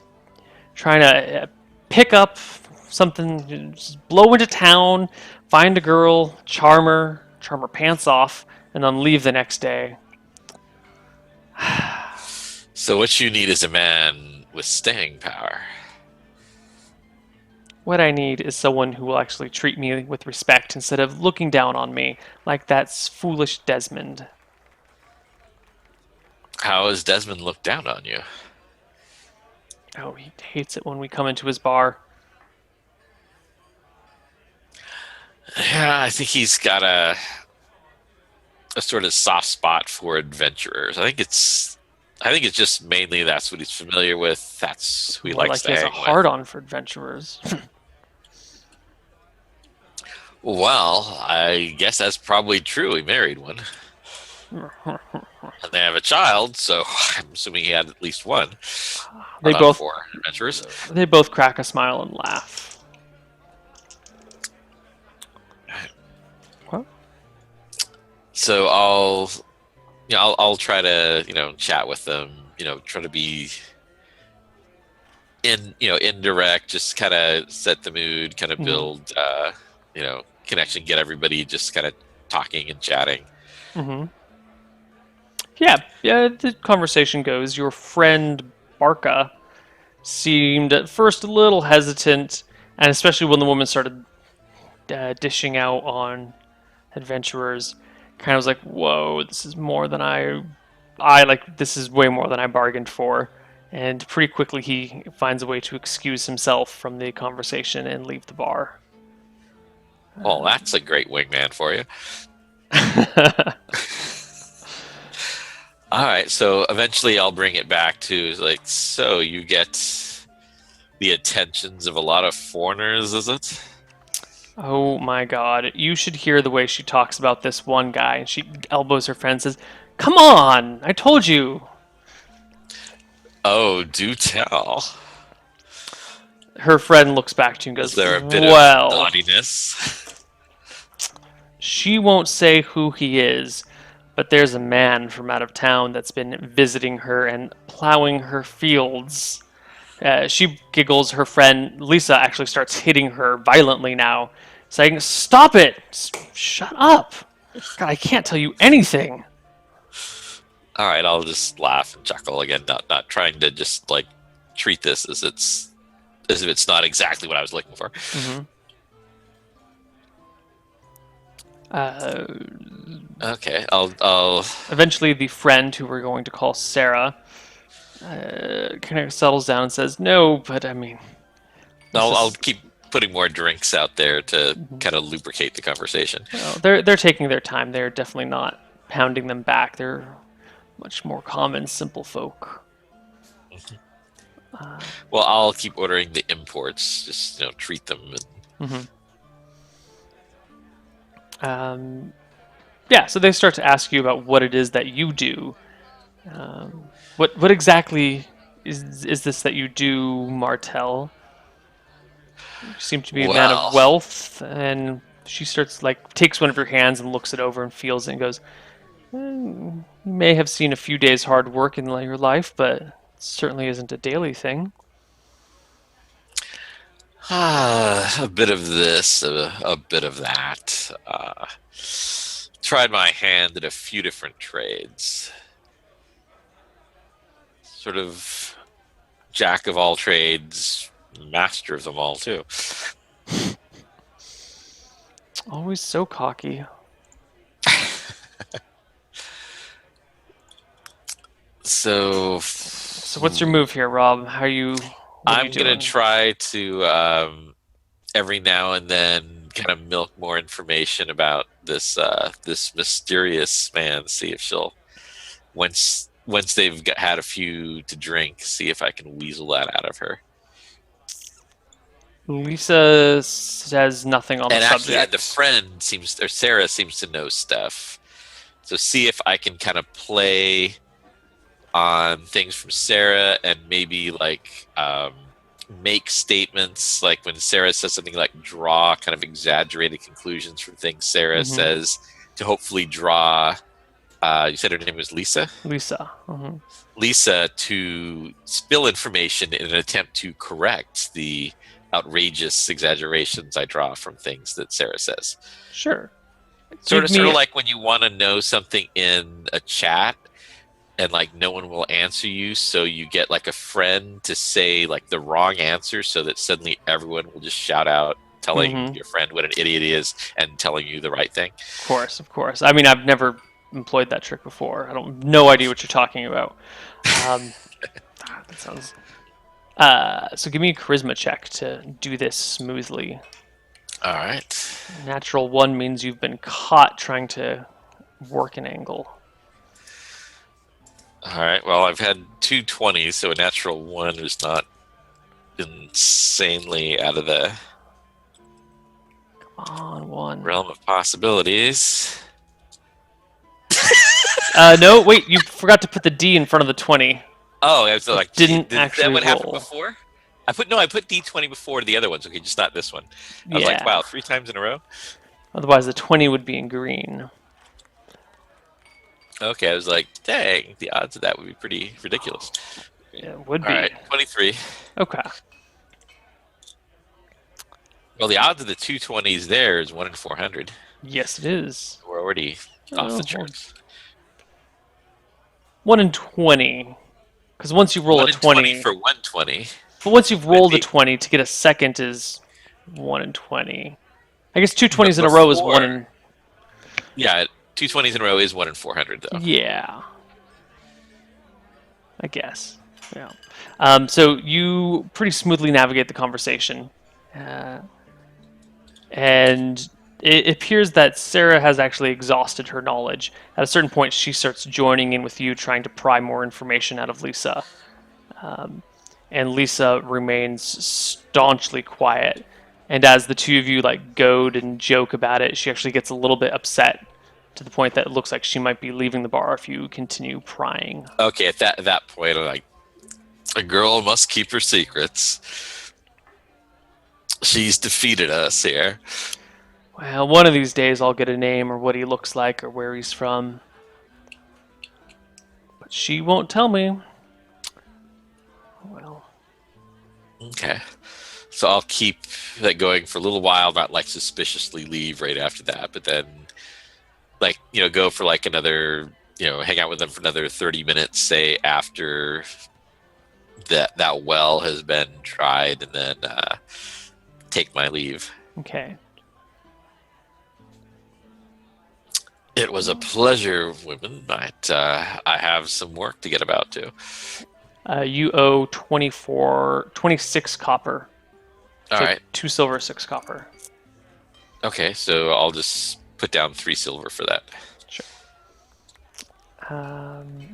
trying to pick up something, just blow into town, find a girl, charm her pants off, and then leave the next day. So what you need is a man with staying power. What I need is someone who will actually treat me with respect instead of looking down on me like that foolish Desmond. How has Desmond looked down on you? Oh, he hates it when we come into his bar. Yeah, I think he's got a sort of soft spot for adventurers. I think it's just mainly that's what he's familiar with. That's who he More likes like to he has a hang with. hard on for adventurers. Well, I guess that's probably true. He married one. And they have a child, so I'm assuming he had at least one. They Not both four adventurers. they both crack a smile and laugh. What? So I'll try to chat with them. Try to be indirect, just kind of set the mood, kind of build connection, get everybody just kind of talking and chatting. Mm-hmm. Yeah. The conversation goes. Your friend Barca seemed at first a little hesitant, and especially when the woman started dishing out on adventurers, kind of was like, "Whoa, this is more than I like. This is way more than I bargained for." And pretty quickly, he finds a way to excuse himself from the conversation and leave the bar. Well, that's a great wingman for you. All right, so eventually I'll bring it back to like, so you get the attentions of a lot of foreigners, is it? Oh my god. You should hear the way she talks about this one guy. And she elbows her friend and says, "Come on! I told you!" Oh, do tell. Her friend looks back to you and Is goes, there a bit of "Well, naughtiness? she won't say who he is, but there's a man from out of town that's been visiting her and plowing her fields." She giggles. Her friend Lisa actually starts hitting her violently now, saying, "Stop it! Shut up! God, I can't tell you anything." All right, I'll just laugh and chuckle again, not trying to just like treat this as if it's not exactly what I was looking for. Mm-hmm. Uh, Okay, I'll Eventually, the friend who we're going to call Sarah kind of settles down and says, "No, but I mean, this I'll is." keep putting more drinks out there to kind of lubricate the conversation. Well, they're taking their time. They're definitely not pounding them back. They're much more common, simple folk. Well, I'll keep ordering the imports, just treat them. Mm-hmm. Yeah, so they start to ask you about what it is that you do. What exactly is this that you do, Martel? You seem to be a man of Well, wealth, and she starts takes one of your hands and looks it over and feels it and goes, "You may have seen a few days hard work in your life, but it certainly isn't a daily thing." a bit of this, a bit of that. Tried my hand at a few different trades. Sort of jack of all trades, master of them all too. Always so cocky. So So what's your move here, Rob? What are you I'm doing? gonna try to every now and then kind of milk more information about this mysterious man. See if she'll once they've had a few to drink, see if I can weasel that out of her. Lisa says nothing on the And actually, subject. the friend Sarah seems to know stuff. So see if I can kind of play on things from Sarah and maybe make statements like when Sarah says something, like draw kind of exaggerated conclusions from things Sarah says to hopefully draw. You said her name was Lisa? Lisa. Lisa to spill information in an attempt to correct the outrageous exaggerations I draw from things that Sarah says. Sure. Sort of like when you want to know something in a chat and no one will answer you, so you get a friend to say the wrong answer so that suddenly everyone will just shout out telling your friend what an idiot he is and telling you the right thing. Of course. I mean, I've never employed that trick before. No idea what you're talking about. That sounds. So give me a charisma check to do this smoothly. All right. Natural 1 means you've been caught trying to work an angle. All right. Well, I've had 2 20s, so a natural 1 is not insanely out of the Come on, 1. realm of possibilities. No, wait, you forgot to put the D in front of the 20. Oh, I was Didn't did actually that what happened roll. before? I put D20 before the other ones. Okay, just not this one. I was Yeah. wow, 3 times in a row. Otherwise, the 20 would be in green. Okay, I was dang, the odds of that would be pretty ridiculous. Yeah, it would All be. right, 23. Okay. Well, the odds of the 2 20s there is 1 in 400. Yes, it is. We're already off the charts. 1 in 20. Because once you roll 1 a in 20 for 120. But once you've rolled a 20, to get a second is 1 in 20. I guess 2 20s in a row is 1 in... Yeah, 2 20s in a row is 1 in 400, though. Yeah. I guess. Yeah. So you pretty smoothly navigate the conversation. And it appears that Sarah has actually exhausted her knowledge. At a certain point, she starts joining in with you, trying to pry more information out of Lisa. And Lisa remains staunchly quiet. And as the two of you like goad and joke about it, she actually gets a little bit upset to the point that it looks like she might be leaving the bar if you continue prying. Okay, at that point, I'm like, a girl must keep her secrets. She's defeated us here. Well, one of these days I'll get a name or what he looks like or where he's from. But she won't tell me. Well, Okay. So I'll keep that going for a little while, not like suspiciously leave right after that, but then like, go for like another, hang out with them for another 30 minutes, say after that well has been tried, and then take my leave. okay. It was a pleasure, women, but I have some work to get about to. You owe 26 copper. All So right. 2 silver, 6 copper. Okay, so I'll just put down 3 silver for that. Sure.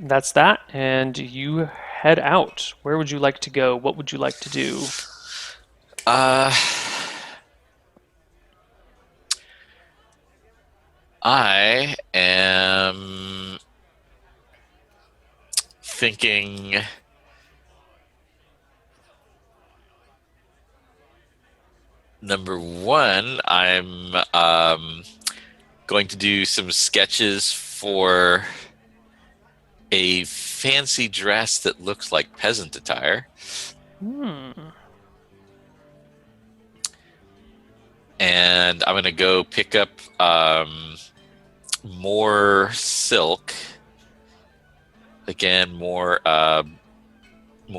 That's that, and you head out. Where would you like to go? What would you like to do? Uh, I am thinking number one, I'm going to do some sketches for a fancy dress that looks like peasant attire. And I'm going to go pick up more silk. Again, more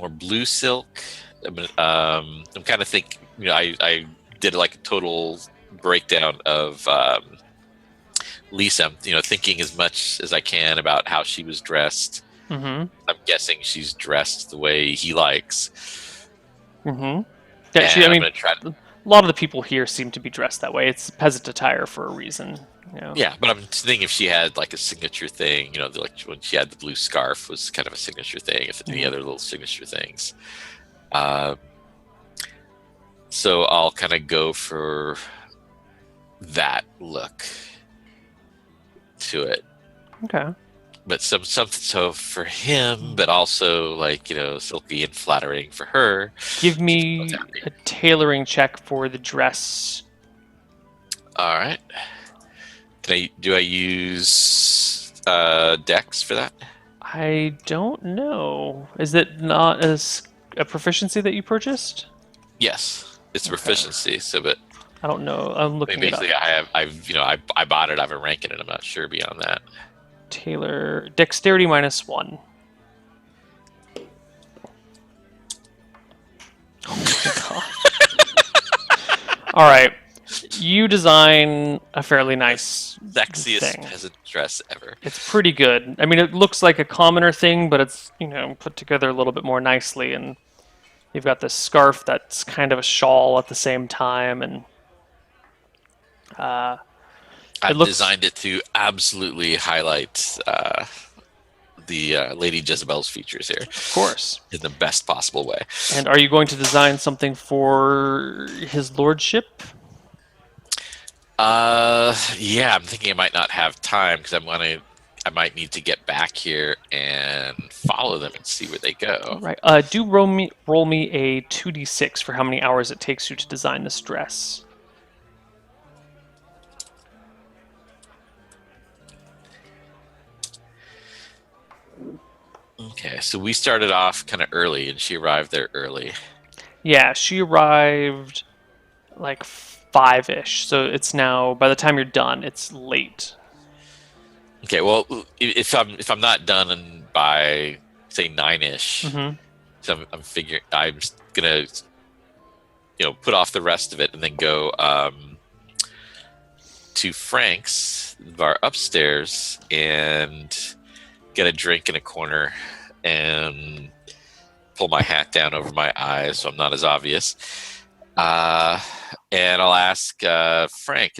blue silk. I'm kind of thinking, I did like a total breakdown of Lisa, thinking as much as I can about how she was dressed. Mm-hmm. I'm guessing she's dressed the way he likes. Mm-hmm. Yeah, Yeah, I'm going to try to... A lot of the people here seem to be dressed that way. It's peasant attire for a reason. Yeah, but I'm thinking if she had like a signature thing, like when she had the blue scarf was kind of a signature thing. If any other little signature things, so I'll kind of go for that look to it. Okay. But something so for him, but also like silky and flattering for her. Give me a tailoring check for the dress. All right. Do I use Dex for that? I don't know. Is it not a proficiency that you purchased? Yes, it's a proficiency. So, but I don't know. I'm looking basically, it up. I bought it. I have a rank in it. I'm not sure beyond that. Tailor dexterity -1. Oh my god! All right, you design a fairly nice sexiest thing. peasant dress ever. It's pretty good. I mean, it looks like a commoner thing, but it's put together a little bit more nicely, and you've got this scarf that's kind of a shawl at the same time, and I've designed it to absolutely highlight the Lady Jezebel's features here. Of course. In the best possible way. And are you going to design something for his lordship? Yeah, I'm thinking I might not have time because I might need to get back here and follow them and see where they go. Right. Do roll me a 2d6 for how many hours it takes you to design this dress. Okay, so we started off kind of early, and she arrived there early. Yeah, she arrived like 5-ish, so it's now, by the time you're done, it's late. Okay, well, if I'm not done by say 9-ish, so I'm figuring I'm just gonna put off the rest of it and then go to Frank's bar upstairs and get a drink in a corner and pull my hat down over my eyes so I'm not as obvious. And I'll ask Frank,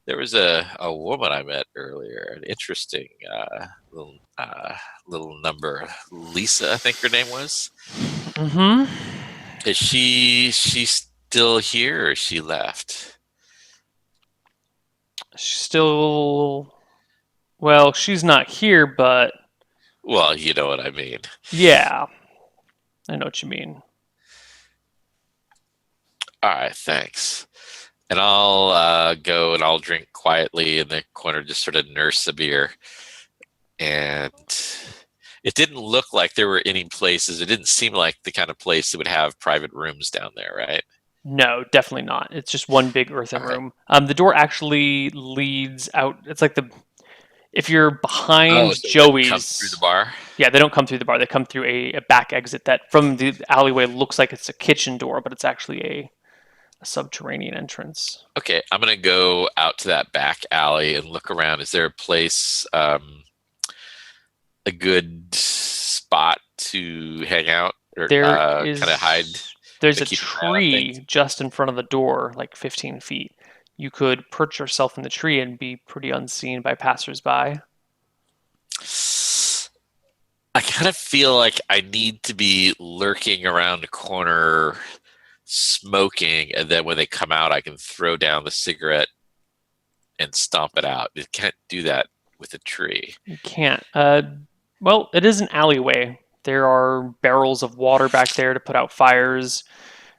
there was a woman I met earlier, an interesting little number, Lisa, I think her name was. Mm-hmm. Is she still here or she left? She's still. Well, she's not here, but Well, you know what I mean. yeah, I know what you mean. All right, thanks. And I'll go and I'll drink quietly in the corner, just sort of nurse a beer. And it didn't look like there were any places. It didn't seem like the kind of place that would have private rooms down there, right? No, definitely not. It's just one big earthen All right. room. The door actually leads out. It's like the if you're Oh, behind so it wouldn't come through the Joey's. bar? Yeah, they don't come through the bar. They come through a back exit that from the alleyway looks like it's a kitchen door, but it's actually a subterranean entrance. Okay, I'm gonna go out to that back alley and look around. Is there a place, a good spot to hang out or There kind of hide there's to a keep an eye on things? tree just in front of the door, like 15 feet. You could perch yourself in the tree and be pretty unseen by passersby. I kind of feel like I need to be lurking around a corner, smoking, and then when they come out, I can throw down the cigarette and stomp it out. You can't do that with a tree. You can't. Well, it is an alleyway. There are barrels of water back there to put out fires.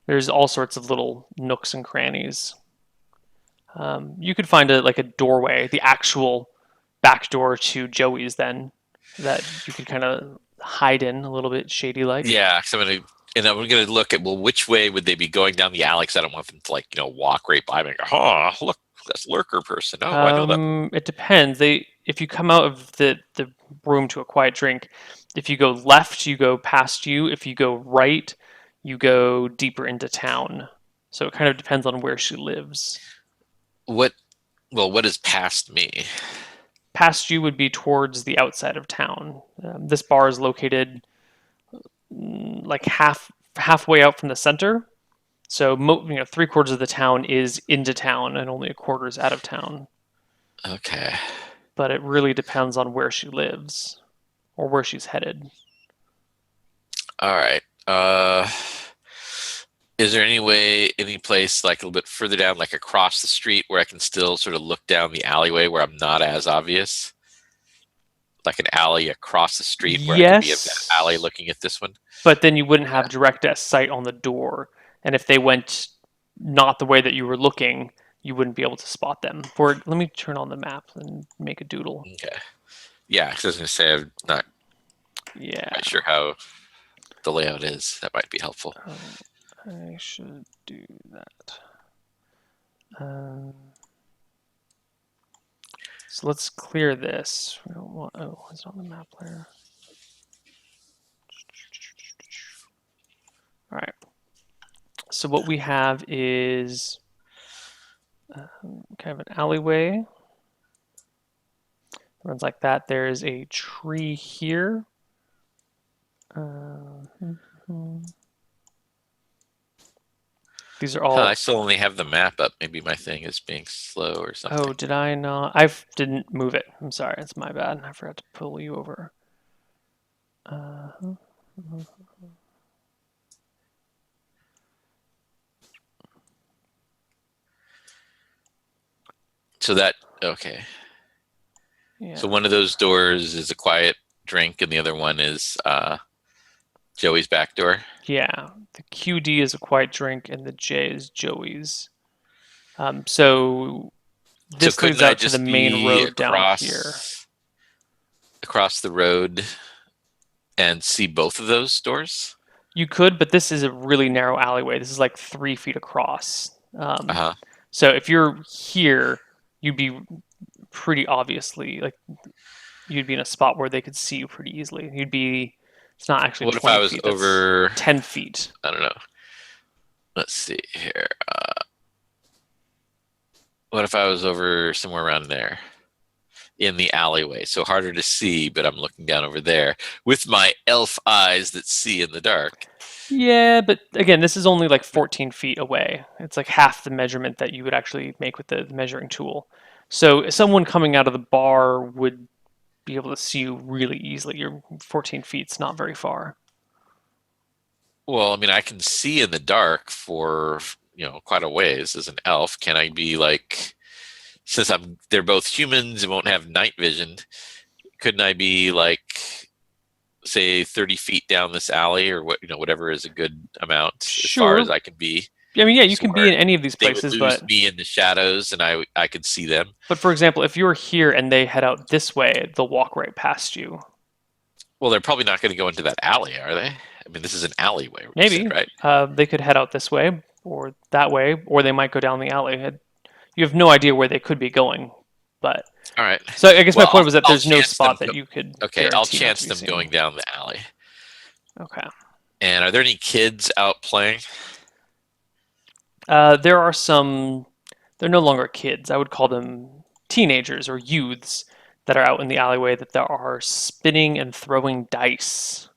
There's all sorts of little nooks and crannies. You could find a doorway, the actual back door to Joey's, then that you could kind of hide in a little bit shady like. Yeah, so I'm gonna look at, well, which way would they be going down the alley? Because I don't want them to, like, walk right by me and go, oh, look, that's lurker person. Oh, I know that. It depends. If you come out of the room to a quiet drink, if you go left, you go past you. If you go right, you go deeper into town. So it kind of depends on where she lives. What? Well, what is past me? Past you would be towards the outside of town. This bar is located like halfway out from the center. So 3/4 of the town is into town and only a quarter is out of town. Okay. But it really depends on where she lives or where she's headed. All right. Is there any place like a little bit further down, like across the street, where I can still sort of look down the alleyway where I'm not as obvious? Like an alley across the street where I could be in that alley Yes, looking at this one? but then you wouldn't Yeah. have direct sight on the door. And if they went not the way that you were looking, you wouldn't be able to spot them. Let me turn on the map and make a doodle. Okay. Yeah, 'cause I was gonna say I'm not Yeah, quite sure how the layout is. That might be helpful. I should do that. Um, so let's clear this. We don't want. Oh, it's on the map layer. All right. So what we have is kind of an alleyway. Runs like that. There's a tree here. These are Huh, all. I still only have the map up. Maybe my thing is being slow or Oh, something. did I not? I didn't move it. I'm sorry. It's my bad. I forgot to pull you over. Uh, So that okay. yeah. So one of those doors is a quiet drink, and the other one is Joey's back door. Yeah. The QD is a quiet drink, and the J is Joey's. So So this leads couldn't I out to the just main be road down here. across the road and see both of those doors? You could, but this is a really narrow alleyway. This is like 3 feet across. Uh huh. So if you're here, you'd be pretty obviously like you'd be in a spot where they could see you pretty easily. You'd be. It's not actually What if I 20 was feet. That's over? 10 feet. I don't know. Let's see here. What if I was over somewhere around there in the alleyway? So harder to see, but I'm looking down over there with my elf eyes that see in the dark. Yeah, but again, this is only like 14 feet away. It's like half the measurement that you would actually make with the measuring tool. So someone coming out of the bar would be able to see you really easily. You're 14 feet's not very far. Well, I mean, I can see in the dark for quite a ways as an elf. Can I be like, since they're both humans and won't have night vision, couldn't I be like, say 30 feet down this alley or whatever is a good amount as far as Sure. I can be? I mean, yeah, you So can be where in any of these they would places, lose me in the shadows and I could see them. but for example, if you're here and they head out this way, they'll walk right past you. Well, they're probably not going to go into that alley, are they? I mean, this is an alleyway, you said, Maybe right? they could head out this way or that way, or they might go down the alley. You have no idea where they could be going, but All right. so I guess my Well, point was that I'll there's no chance them. spot that you could Okay, I'll guarantee not to chance be them seen. going down the alley. Okay. And are there any kids out playing? There are some. They're no longer kids. I would call them teenagers or youths that are out in the alleyway that there are spinning and throwing dice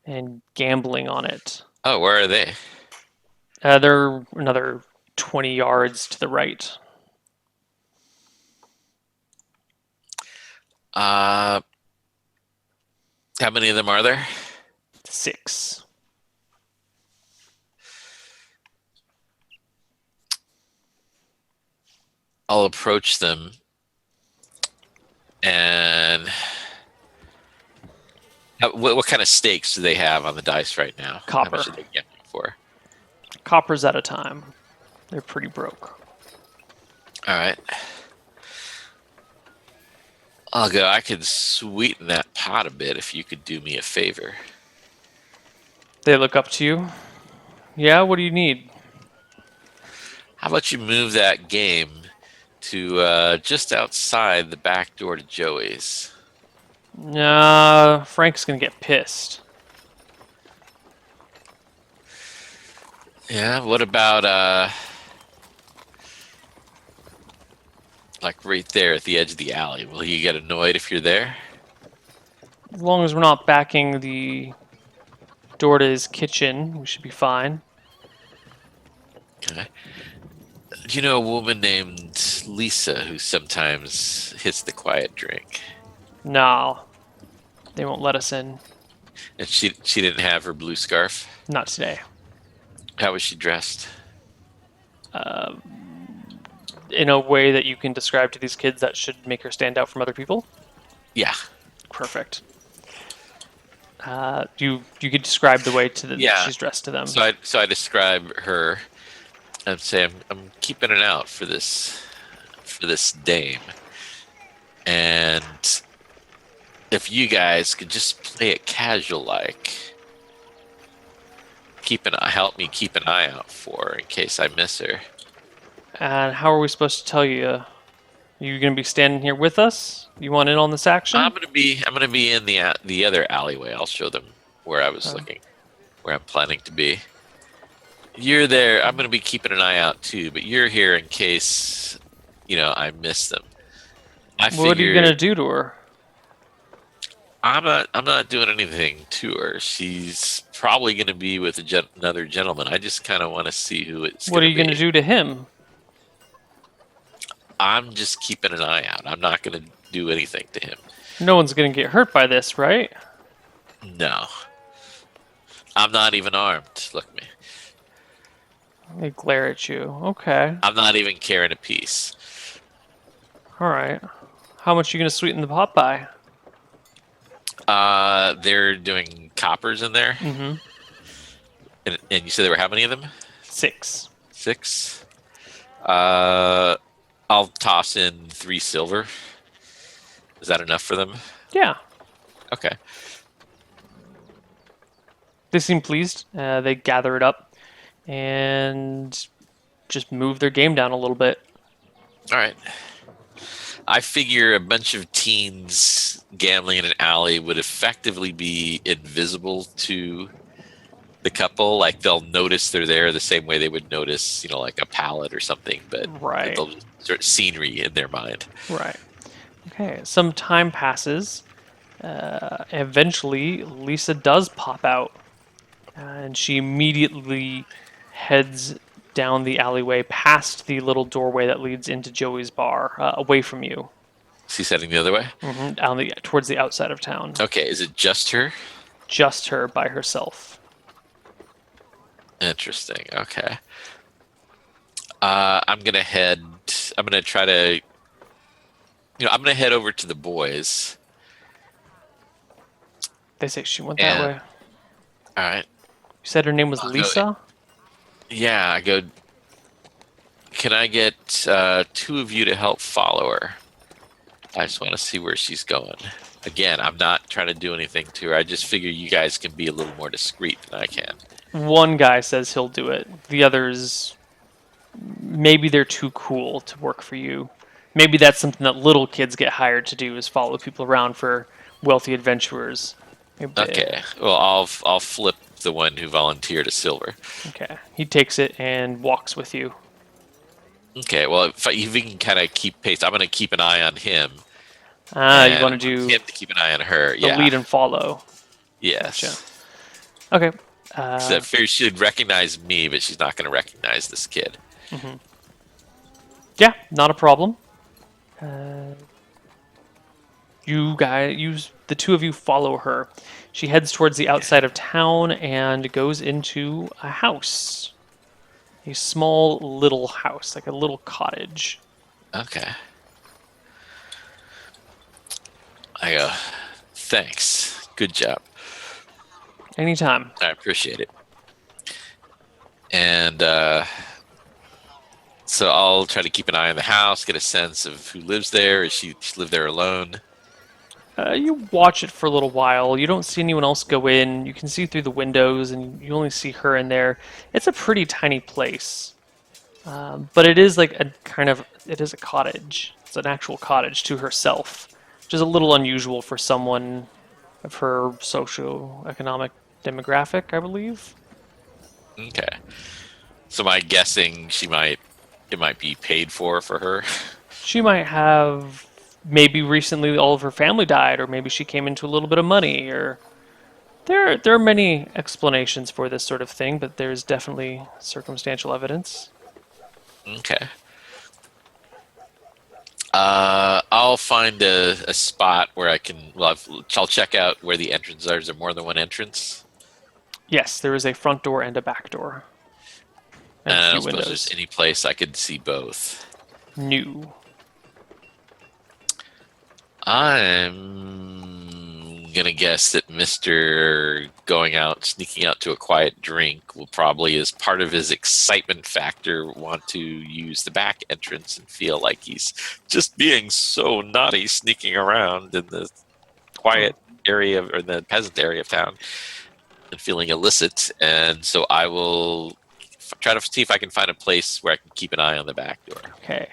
and gambling on it. Oh, where are they? They're another 20 yards to the right. Uh, how many of them are there? 6. I'll approach them and what kind of stakes do they have on the dice right now? How Copper. much are they gambling for? Coppers at a time. They're pretty broke. All right. I'll go. I could sweeten that pot a bit if you could do me a favor. They look up to you. Yeah, what do you need? How about you move that game to just outside the back door to Joey's? Frank's gonna get pissed. Yeah, what about like right there at the edge of the alley? Will he get annoyed if you're there? As long as we're not backing the door to his kitchen, we should be fine. Okay. Do you know a woman named Lisa who sometimes hits the quiet drink? No, they won't let us in. And she didn't have her blue scarf? Not today. How was she dressed? In a way that you can describe to these kids that should make her stand out from other people. Yeah. Perfect. You could describe the way to the Yeah. she's dressed to them. So I describe her and say I'm keeping it out for this dame. And if you guys could just play it casual like, help me keep an eye out for her in case I miss her. And how are we supposed to tell you? You gonna be standing here with us? You want in on this action? I'm gonna be in the other alleyway. I'll show them where I was looking, where I'm planning to be. You're there. I'm gonna be keeping an eye out too, but you're here in case I miss them. What are you gonna do to her? I'm not doing anything to her. She's probably gonna be with another gentleman. I just kind of want to see who it's. What are you gonna gonna do to him? I'm just keeping an eye out. I'm not gonna do anything to him. No one's gonna get hurt by this, right? No. I'm not even armed. Look at me. They glare at you. Okay. I'm not even carrying a piece. All right. How much are you gonna sweeten the pot by? They're doing coppers in there. Mm-hmm. And you said there were how many of them? 6. 6. I'll toss in 3 silver. Is that enough for them? Yeah. Okay. They seem pleased. They gather it up and just move their game down a little bit. All right. I figure a bunch of teens gambling in an alley would effectively be invisible to the couple. Like they'll notice they're there the same way they would notice, like a pallet or something, but Right. they'll sort of scenery in their mind. Right. Okay. Some time passes. Eventually, Lisa does pop out, and she immediately heads down the alleyway past the little doorway that leads into Joey's bar, away from you. Is he heading the other way? Down towards the outside of town. Okay, is it just her? Just her by herself. Interesting. Okay. I'm gonna head. I'm gonna try to. I'm gonna head over to the boys. They say she went that And way. You all right, said her name was I'll go. Lisa? Yeah, I go. Can I get two of you to help follow her? I just want to see where she's going. Again, I'm not trying to do anything to her. I just figure you guys can be a little more discreet than I can. One guy says he'll do it. The others, maybe they're too cool to work for you. Maybe that's something that little kids get hired to do, is follow people around for wealthy adventurers. Maybe Okay. Well, I'll flip the one who volunteered a silver. okay. He takes it and walks with you. Okay. Well, if we can kind of keep pace, I'm going to keep an eye on him. You And want to I want do him to keep an eye on her. the Yeah. lead and follow. Gotcha. Yes. Okay. So I figure she'd recognize me, but she's not going to recognize this kid. Yeah, not a problem. The two of you follow her. She heads towards the outside of town and goes into a house. A small little house, like a little cottage. Okay. I go, thanks. Good job. Anytime. I appreciate it. And so I'll try to keep an eye on the house, get a sense of who lives there. Is she live there alone? You watch it for a little while. You don't see anyone else go in. You can see through the windows, and you only see her in there. It's a pretty tiny place, but it is like it is a cottage. It's an actual cottage to herself, which is a little unusual for someone of her socio-economic demographic, I believe. Okay. So my guessing it might be paid for her. She might have maybe recently all of her family died, or maybe she came into a little bit of money, or there are many explanations for this sort of thing, but there's definitely circumstantial evidence. Okay. I'll find a spot where I can. Well, I'll check out where the entrance are. Is there more than one entrance? Yes, there is a front door and a back door, and And a I few don't suppose windows. there's any place I could see both. New. I'm gonna guess that Mr. Sneaking out to a quiet drink, will probably, as part of his excitement factor, want to use the back entrance and feel like he's just being so naughty, sneaking around in the quiet area or the peasant area of town and feeling illicit. And so I will try to see if I can find a place where I can keep an eye on the back door. Okay.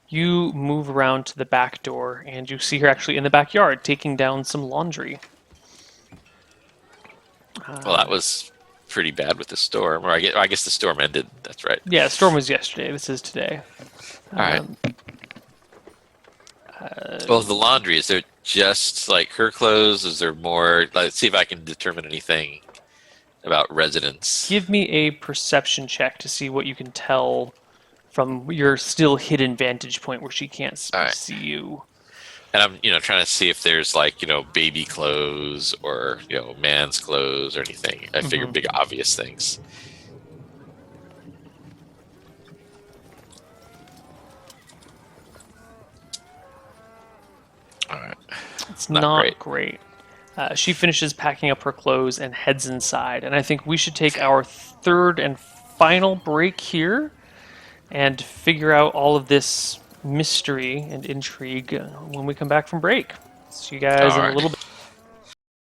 You move around to the back door, and you see her actually in the backyard taking down some laundry. Well, that was pretty bad with the storm, or I guess the storm ended. That's right. Yeah, storm was yesterday. This is today. All right. Well, the laundry, is there just like her clothes? Is there more? Let's see if I can determine anything about residents. Give me a perception check to see what you can tell from your still hidden vantage point where she can't All right. see you. And I'm, trying to see if there's like, baby clothes or, man's clothes or anything. I figure big obvious things. All right. It's Not not great. great. She finishes packing up her clothes and heads inside. And I think we should take our third and final break here and figure out all of this mystery and intrigue when we come back from break. See you guys All in a right. little bit.